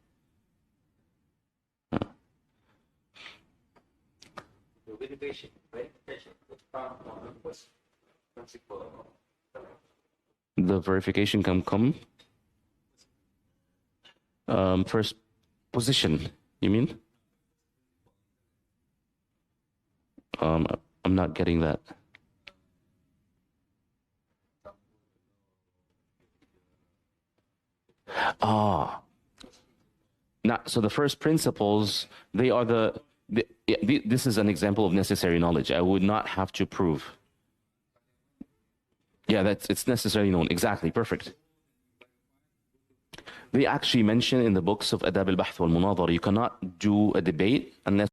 [SPEAKER 1] The verification can come first position, you mean? I'm not getting that. So the first principles, they are this is an example of necessary knowledge. I would not have to prove. Yeah, it's necessarily known. Exactly, perfect. They actually mention in the books of Adab al-Bahth wal-Munadhara, you cannot do a debate unless.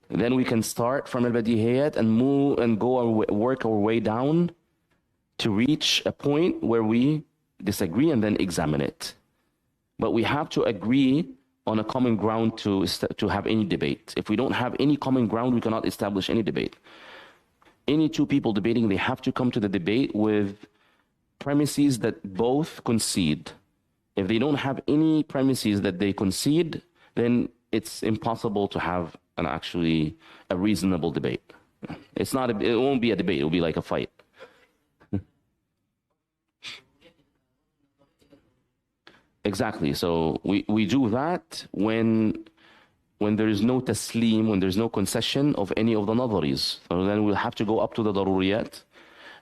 [SPEAKER 1] Then we can start from al-Badihiyat and move and work our way down to reach a point where we disagree and then examine it. But we have to agree on a common ground to have any debate. If we don't have any common ground, we cannot establish any debate. Any two people debating, they have to come to the debate with premises that both concede. If they don't have any premises that they concede, then it's impossible to have a reasonable debate. It won't be a debate, it'll be like a fight. Exactly. So we do that when there is no taslim, when there's no concession of any of the nadharis. So then we'll have to go up to the daruriyat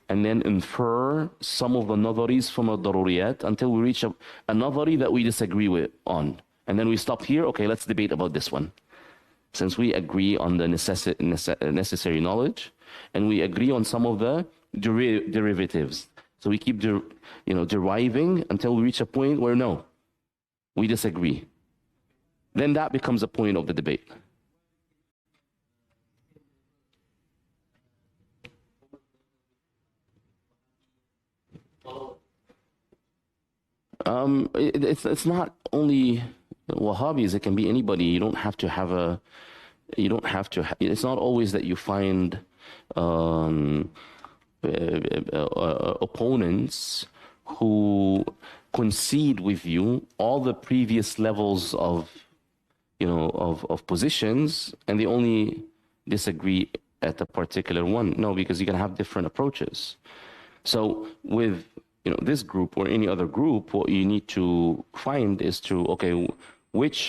[SPEAKER 1] and then infer some of the nadharis from a daruriyat until we reach a nadhari that we disagree on. And then we stop here, okay, let's debate about this one. Since we agree on the necessary knowledge, and we agree on some of the derivatives. So we keep deriving until we reach a point where no, we disagree. Then that becomes a point of the debate. It's not only Wahhabis, it can be anybody. You don't have to have it's not always that you find opponents who concede with you all the previous levels of positions, and they only disagree at a particular one. No, because you can have different approaches. So with this group or any other group, what you need to find is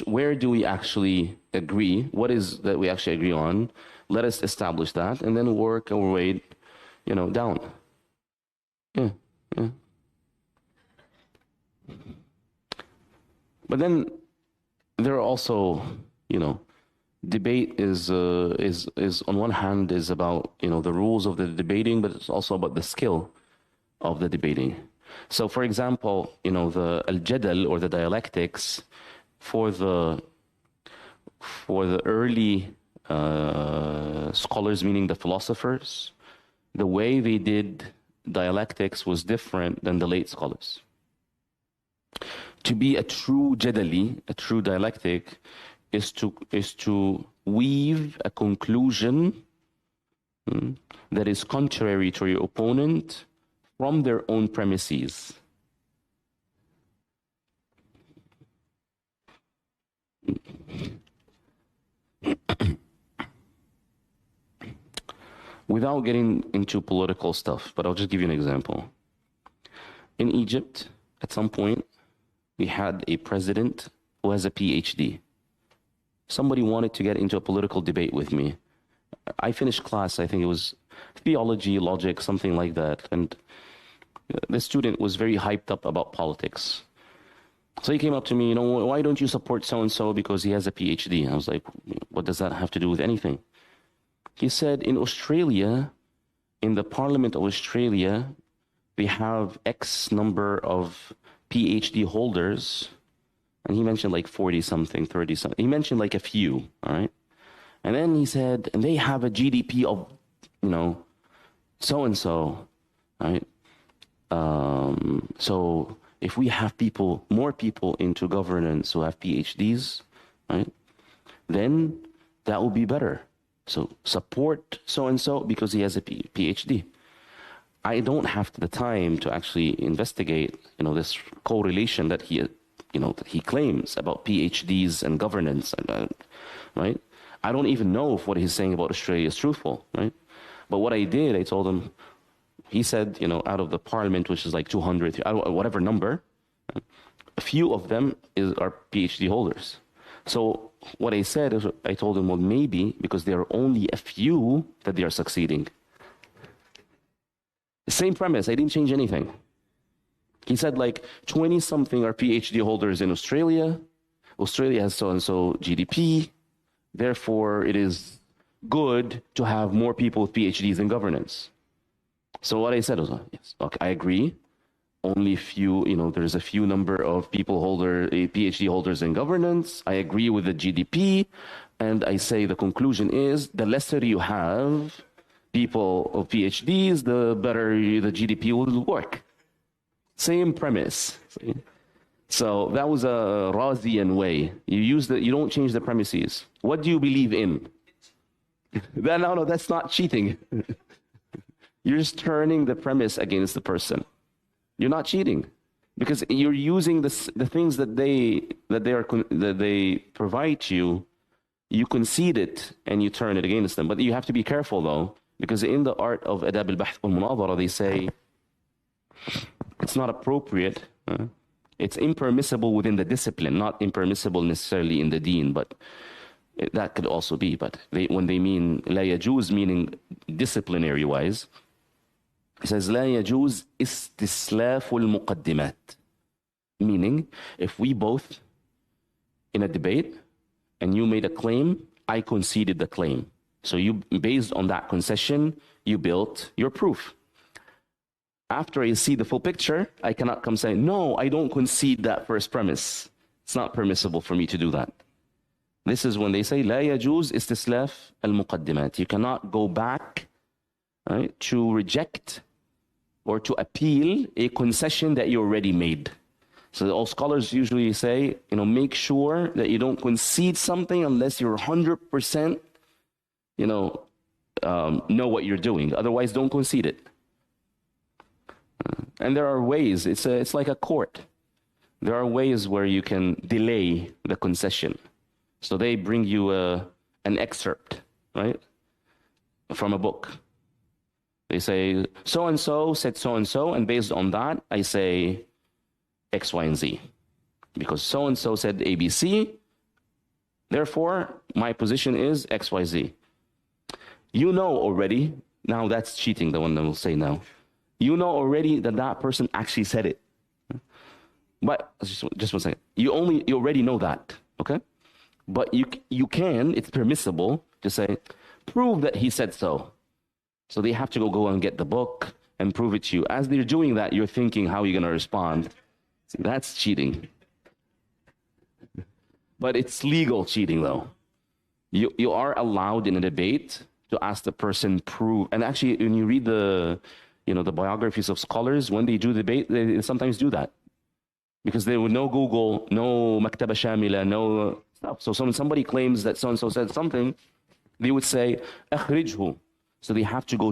[SPEAKER 1] where do we actually agree? What is that we actually agree on? Let us establish that, and then work our way, down. Yeah. But then there are also, debate is on one hand is about the rules of the debating, but it's also about the skill of the debating. So, for example, the al-jadal or the dialectics for the early scholars, meaning the philosophers, the way they did dialectics was different than the late scholars. To be a true jadali, a true dialectic, is to weave a conclusion that is contrary to your opponent from their own premises. Without getting into political stuff, but I'll just give you an example. In Egypt, at some point, we had a president who has a PhD. Somebody wanted to get into a political debate with me. I finished class, I think it was theology, logic, something like that. And the student was very hyped up about politics. So he came up to me, why don't you support so-and-so because he has a PhD? I was like, what does that have to do with anything? He said, in Australia, in the Parliament of Australia, we have X number of PhD holders. And he mentioned like 40 something, 30 something. He mentioned like a few, all right? And then he said, and they have a GDP of, so-and-so, right? So if we have more people into governance who have PhDs, right? Then that will be better. So support so-and-so because he has a PhD. I don't have the time to actually investigate, this correlation that he claims about PhDs and governance, right? I don't even know if what he's saying about Australia is truthful, right? But what I did, I told him, he said, out of the parliament, which is like 200, whatever number, a few of them are PhD holders. So what I said is, I told him, well, maybe because there are only a few that they are succeeding. The same premise, I didn't change anything. He said like 20-something are PhD holders in Australia. Australia has so-and-so GDP. Therefore, it is good to have more people with PhDs in governance. So what I said was, yes, okay, I agree. Only few, there's a few number of PhD holders in governance. I agree with the GDP. And I say the conclusion is the lesser you have people of PhDs, the better the GDP will work. Same premise. See? So that was a Razian way. You don't change the premises. What do you believe in? No, that's not cheating. You're just turning the premise against the person. You're not cheating because you're using the things that they provide to you. You concede it and you turn it against them. But you have to be careful though, because in the art of Adabi al-Bahth wal-Munadhara, they say it's not appropriate. It's impermissible within the discipline, not impermissible necessarily in the deen, but that could also be. But when they mean la yajuz, meaning disciplinary wise, it says la yajuz istislaful muqaddimat, meaning if we both in a debate and you made a claim, I conceded the claim. So you, based on that concession, you built your proof. After I see the full picture, I cannot come say, no, I don't concede that first premise. It's not permissible for me to do that. This is when they say, لا يجوز استسلاف المقدمات. You cannot go back, right, to reject or to appeal a concession that you already made. So all scholars usually say, make sure that you don't concede something unless you're 100%, know what you're doing. Otherwise, don't concede it. And there are ways, it's like a court. There are ways where you can delay the concession. So they bring you an excerpt, right, from a book. They say, so-and-so said so-and-so, and based on that, I say X, Y, and Z. Because so-and-so said ABC, therefore, my position is X, Y, Z. You know already, now that's cheating, the one that will say now. You know already that that person actually said it. But, just one second. You already know that, okay? But you can, it's permissible to say, prove that he said so. So they have to go and get the book and prove it to you. As they're doing that, you're thinking how you're going to respond. See, that's cheating. But it's legal cheating, though. You are allowed in a debate to ask the person prove. And actually, when you read the biographies of scholars, when they do debate, they sometimes do that. Because there were no Google, no Maktaba Shamila, no stuff. So when somebody claims that so-and-so said something, they would say, أخرجه. So they have to go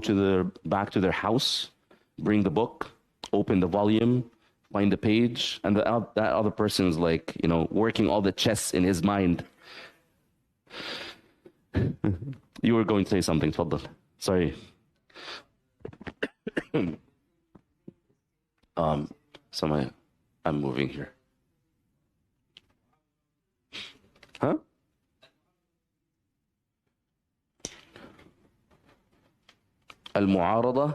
[SPEAKER 1] back to their house, bring the book, open the volume, find the page, and that other person is like, working all the chess in his mind. You were going to say something, Tfaddal. Sorry. I'm moving here. Huh? المعارضة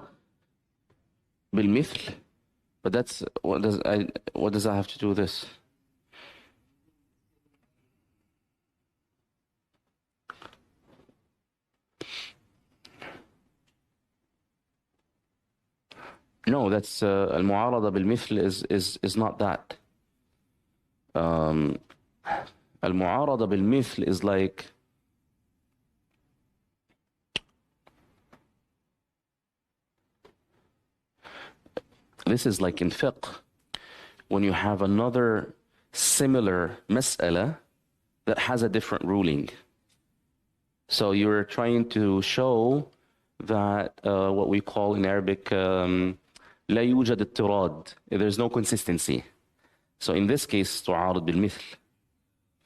[SPEAKER 1] بالمثل. But that's what does that have to do with this? No, that's المعارضة بالمثل is not that. المعارضة بالمثل is like this is like in fiqh when you have another similar mas'ala that has a different ruling. So you're trying to show that what we call in Arabic لا يوجد اضطراد. There's no consistency. So in this case تعارض بالمثل,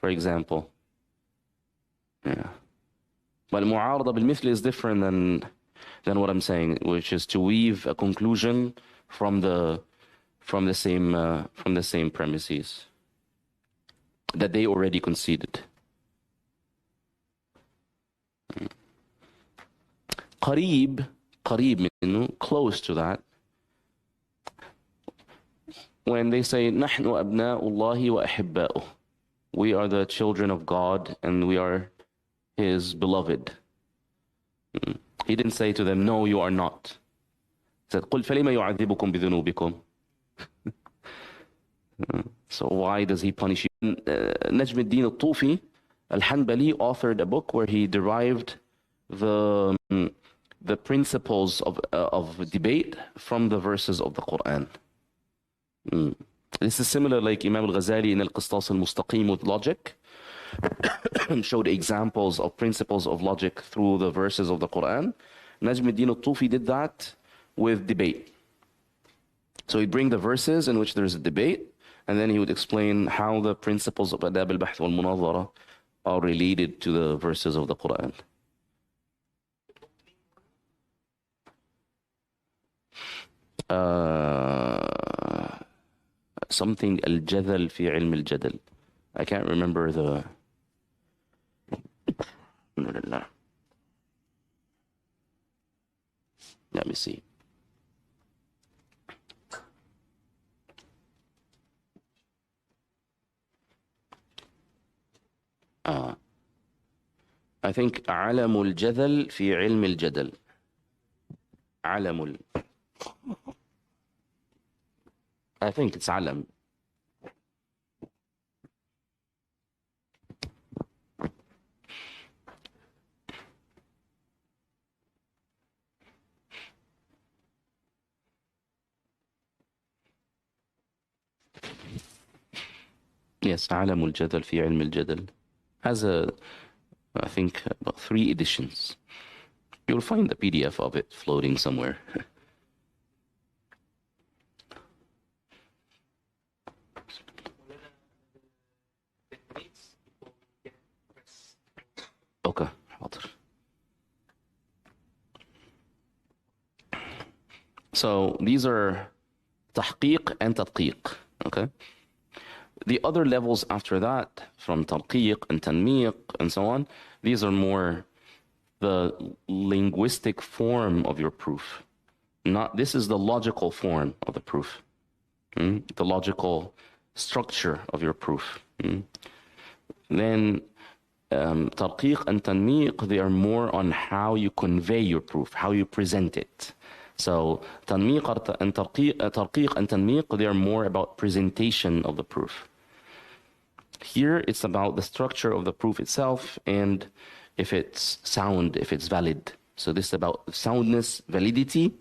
[SPEAKER 1] for example. Yeah. But المعارضة بالمثل is different than what I'm saying, which is to weave a conclusion from the same premises that they already conceded. قريب منه, close to that. When they say نحن أبناء الله وأحباؤه, we are the children of God and we are His beloved. He didn't say to them, no, you are not. He said, قل فلما يعذبكم بذنوبكم. So why does he punish you? Najm al-Din al-Tufi al-Hanbali authored a book where he derived the principles of debate from the verses of the Quran. This is similar like Imam al-Ghazali in al-Qistas al-Mustaqim with logic showed examples of principles of logic through the verses of the Quran. Najm al-Din al-Tufi did that with debate. So he'd bring the verses in which there's a debate, and then he would explain how the principles of Adab al-Bahth wal-Munazara are related to the verses of the Quran. Something al-Jadal fi ilm al-Jadal. I can't remember the... Let me see. I think علم الجدل في علم الجدل. I think it's علم. Yes, علم الجدل في علم الجدل has I think about 3 editions. You'll find the PDF of it floating somewhere. Okay, حاضر. So these are تحقيق and تدقيق, okay? The other levels after that, from tarqiq and tanmiq and so on, these are more the linguistic form of your proof. This is the logical form of the proof, the logical structure of your proof. Then tarqiq and tanmiq, they are more on how you convey your proof, how you present it. So tanmiq and tarqiq and tanmiq, they are more about presentation of the proof. Here, it's about the structure of the proof itself and if it's sound, if it's valid. So this is about soundness, validity,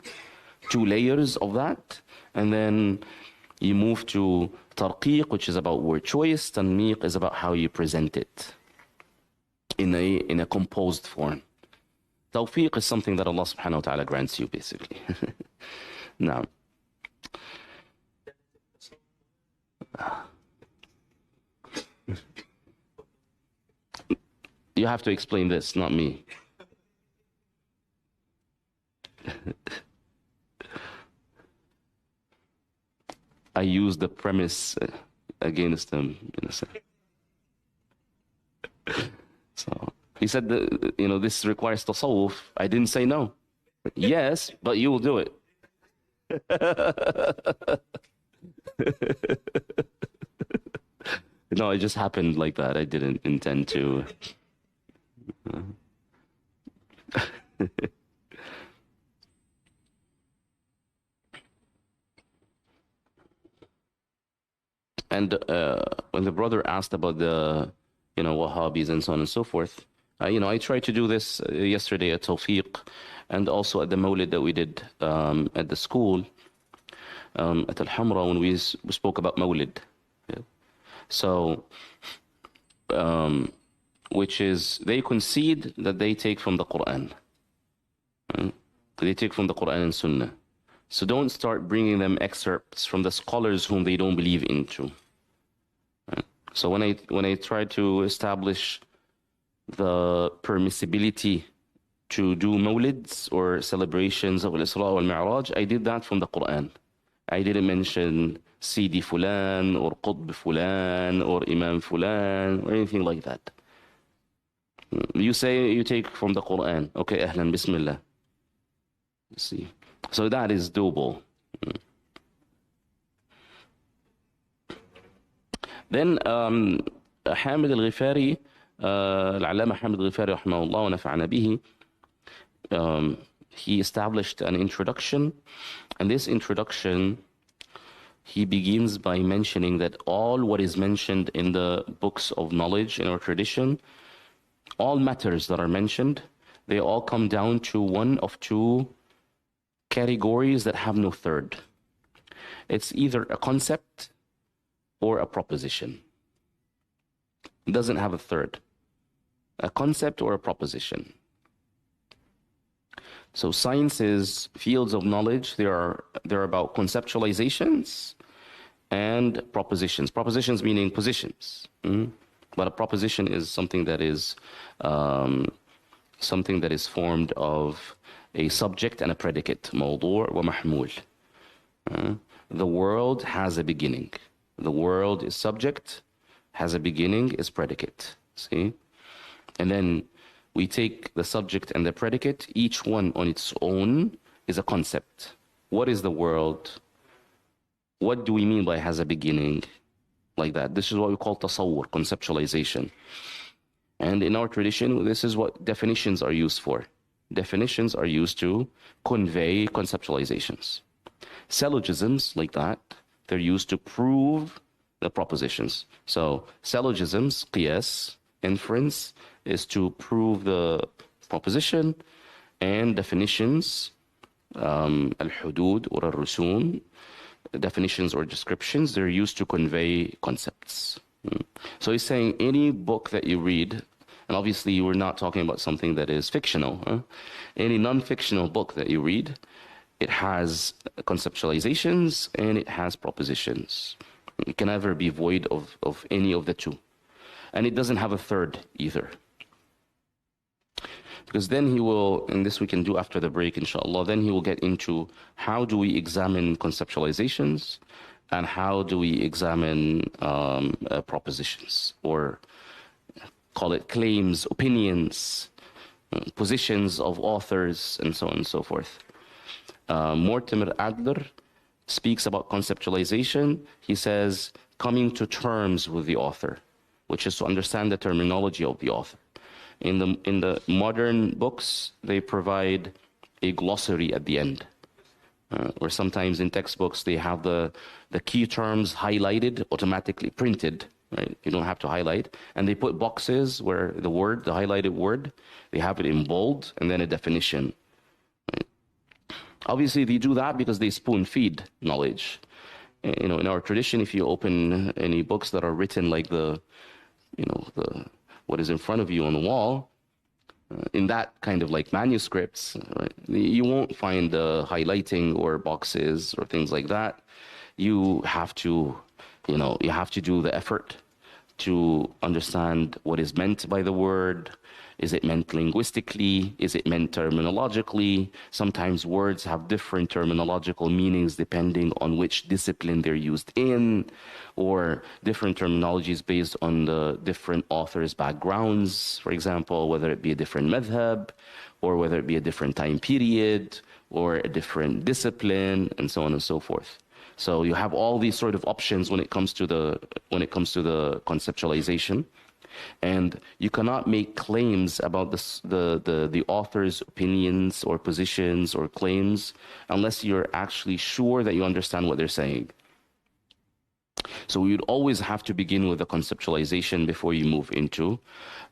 [SPEAKER 1] 2 layers of that. And then you move to tarqiq, which is about word choice. Tanmiq is about how you present it in a composed form. Tawfiq is something that Allah subhanahu wa ta'ala grants you, basically. Now, you have to explain this, not me. I use the premise against him in a sense. So he said that, this requires tasawwuf. I didn't say no. Yes, but you will do it. No, it just happened like that. I didn't intend to. And when the brother asked about the, Wahhabis and so on and so forth, I tried to do this yesterday at Tawfiq and also at the Mawlid that we did at the school at Al-Hamra when we spoke about Mawlid. Yeah. So, which is, they concede that they take from the Quran. Right? They take from the Quran and Sunnah. So don't start bringing them excerpts from the scholars whom they don't believe into. Right? So when I try to establish the permissibility to do mawlids or celebrations of Al-Isra wal-Mi'raj, I did that from the Quran. I didn't mention Sidi Fulan or Qutb Fulan or Imam Fulan or anything like that. You say you take from the Quran. Okay, Ahlan, Bismillah. Let's see. So that is doable. Then Hamid al-Ghifari, Al-Allama Hamid al-Ghifari rahimahullah wa nafa'ana bihi, he established an introduction, and this introduction he begins by mentioning that all what is mentioned in the books of knowledge in our tradition, all matters that are mentioned, they all come down to one of two categories that have no third. It's either a concept or a proposition. It doesn't have a third. A concept or a proposition. So sciences, fields of knowledge, they're about conceptualizations and propositions. Propositions meaning positions. But a proposition is something that is formed of a subject and a predicate. موضوع ومحمول. The world has a beginning. The world is subject, has a beginning, is predicate. See? And then we take the subject and the predicate, each one on its own is a concept. What is the world? What do we mean by has a beginning? Like that. This is what we call tasawwur, conceptualization. And in our tradition, this is what definitions are used for. Definitions are used to convey conceptualizations. Syllogisms, like that, they're used to prove the propositions. So syllogisms, qiyas, inference, is to prove the proposition, and definitions, al-hudud or al-rusum, definitions or descriptions, they're used to convey concepts. So he's saying any book that you read, and obviously we're not talking about something that is fictional, any non-fictional book that you read, it has conceptualizations and it has propositions. It can never be void of any of the two. And it doesn't have a third either. Because then he will, and this we can do after the break inshallah, then he will get into how do we examine conceptualizations and how do we examine propositions, or call it claims, opinions, positions of authors, and so on and so forth. Mortimer Adler speaks about conceptualization. He says coming to terms with the author, which is to understand the terminology of the author. In the modern books, they provide a glossary at the end, or sometimes in textbooks they have the key terms highlighted, automatically printed. Right? You don't have to highlight, and they put boxes where the highlighted word, they have it in bold, and then a definition. Right? Obviously, they do that because they spoon-feed knowledge. In our tradition, if you open any books that are written like what is in front of you on the wall, in that kind of like manuscripts, right, you won't find the highlighting or boxes or things like that. You have to, you have to do the effort to understand what is meant by the word. Is it meant linguistically? Is it meant terminologically? Sometimes words have different terminological meanings depending on which discipline they're used in, or different terminologies based on the different authors' backgrounds, for example, whether it be a different madhab, or whether it be a different time period, or a different discipline, and so on and so forth. So you have all these sort of options when it comes to the conceptualization, and you cannot make claims about the author's opinions or positions or claims unless you're actually sure that you understand what they're saying. So we would always have to begin with the conceptualization before you move into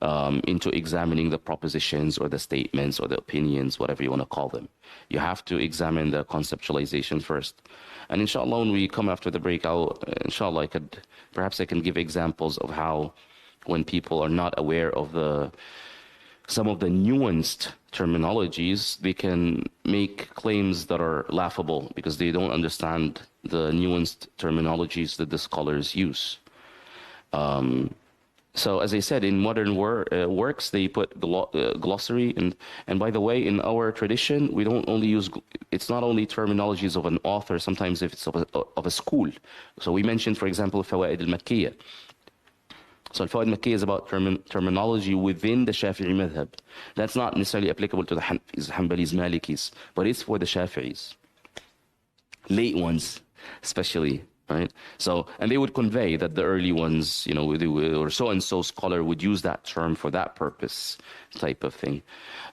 [SPEAKER 1] examining the propositions or the statements or the opinions, whatever you want to call them. You have to examine the conceptualization first. And inshallah, when we come after the break, inshallah, perhaps I can give examples of how, when people are not aware of some of the nuanced terminologies, they can make claims that are laughable because they don't understand the nuanced terminologies that the scholars use. So as I said, in modern works, they put glossary. And by the way, in our tradition, we don't only use, it's not only terminologies of an author, sometimes if it's of a school. So we mentioned, for example, Fawaid al-Makkiyah. So Al-Fawaid al-Makkiyah is about terminology within the Shafi'i madhab. That's not necessarily applicable to the Hanbalis, Malikis, but it's for the Shafi'is. Late ones, especially, right? So, and they would convey that the early ones, or so-and-so scholar would use that term for that purpose, type of thing.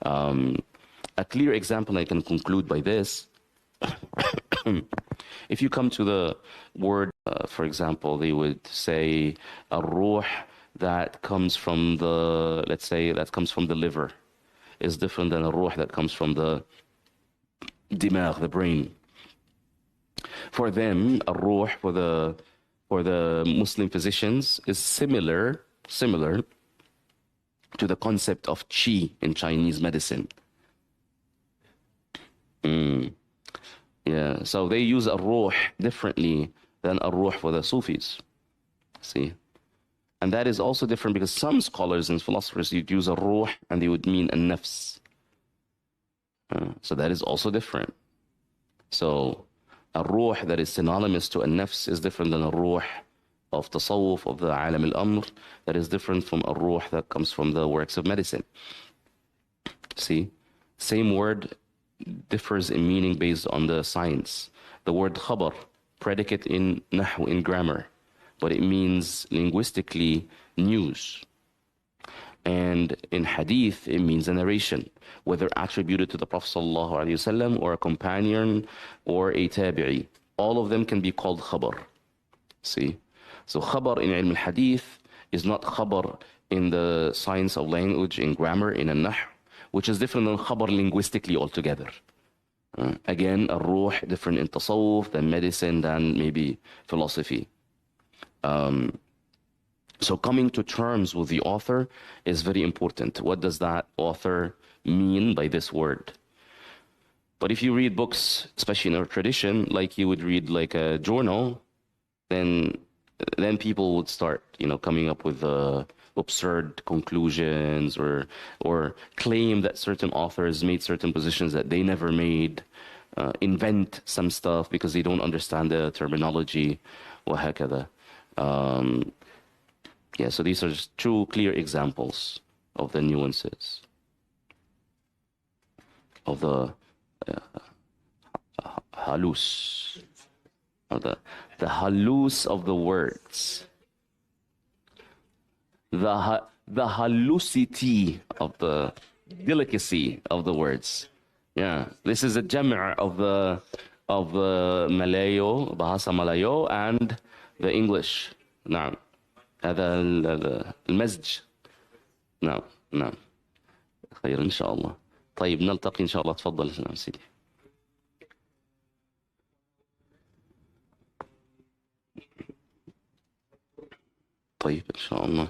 [SPEAKER 1] A clear example, I can conclude by this. If you come to the word, for example, they would say a ruh that comes from the, let's say, that comes from the liver is different than a ruh that comes from the dimagh, the brain. For them, a ruh for the Muslim physicians is similar to the concept of qi in Chinese medicine. Yeah, so they use a ruh differently than a ruh for the Sufis. See? And that is also different because some scholars and philosophers would use a ruh and they would mean a nafs. So that is also different. So a ruh that is synonymous to a nafs is different than a ruh of tasawwuf, of the alam al-amr, that is different from a ruh that comes from the works of medicine. See? Same word differs in meaning based on the science. The word khabar, predicate in nahw, in grammar, but it means linguistically news. And in hadith, it means a narration, whether attributed to the Prophet ﷺ or a companion or a tabi'i. All of them can be called khabar. See? So khabar in ilm al-hadith is not khabar in the science of language, in grammar, in al-nahr, which is different than khabar linguistically altogether. Again, a ruh different in tasawwuf than medicine, than maybe philosophy. So coming to terms with the author is very important. What does that author mean by this word? But if you read books, especially in our tradition, like you would read like a journal, then people would start, coming up with absurd conclusions or claim that certain authors made certain positions that they never made, invent some stuff because they don't understand the terminology, وهكذا. Yeah, so these are just two clear examples of the nuances of the halus, of the halus of the words, the halusity of the delicacy of the words. Yeah, this is a jam' of the Malayo, Bahasa Malayo, and the English. نعم. هذا المزج. نعم نعم. خير إن شاء الله. طيب نلتقي إن شاء الله. تفضل. نعم سيدي. طيب إن شاء الله.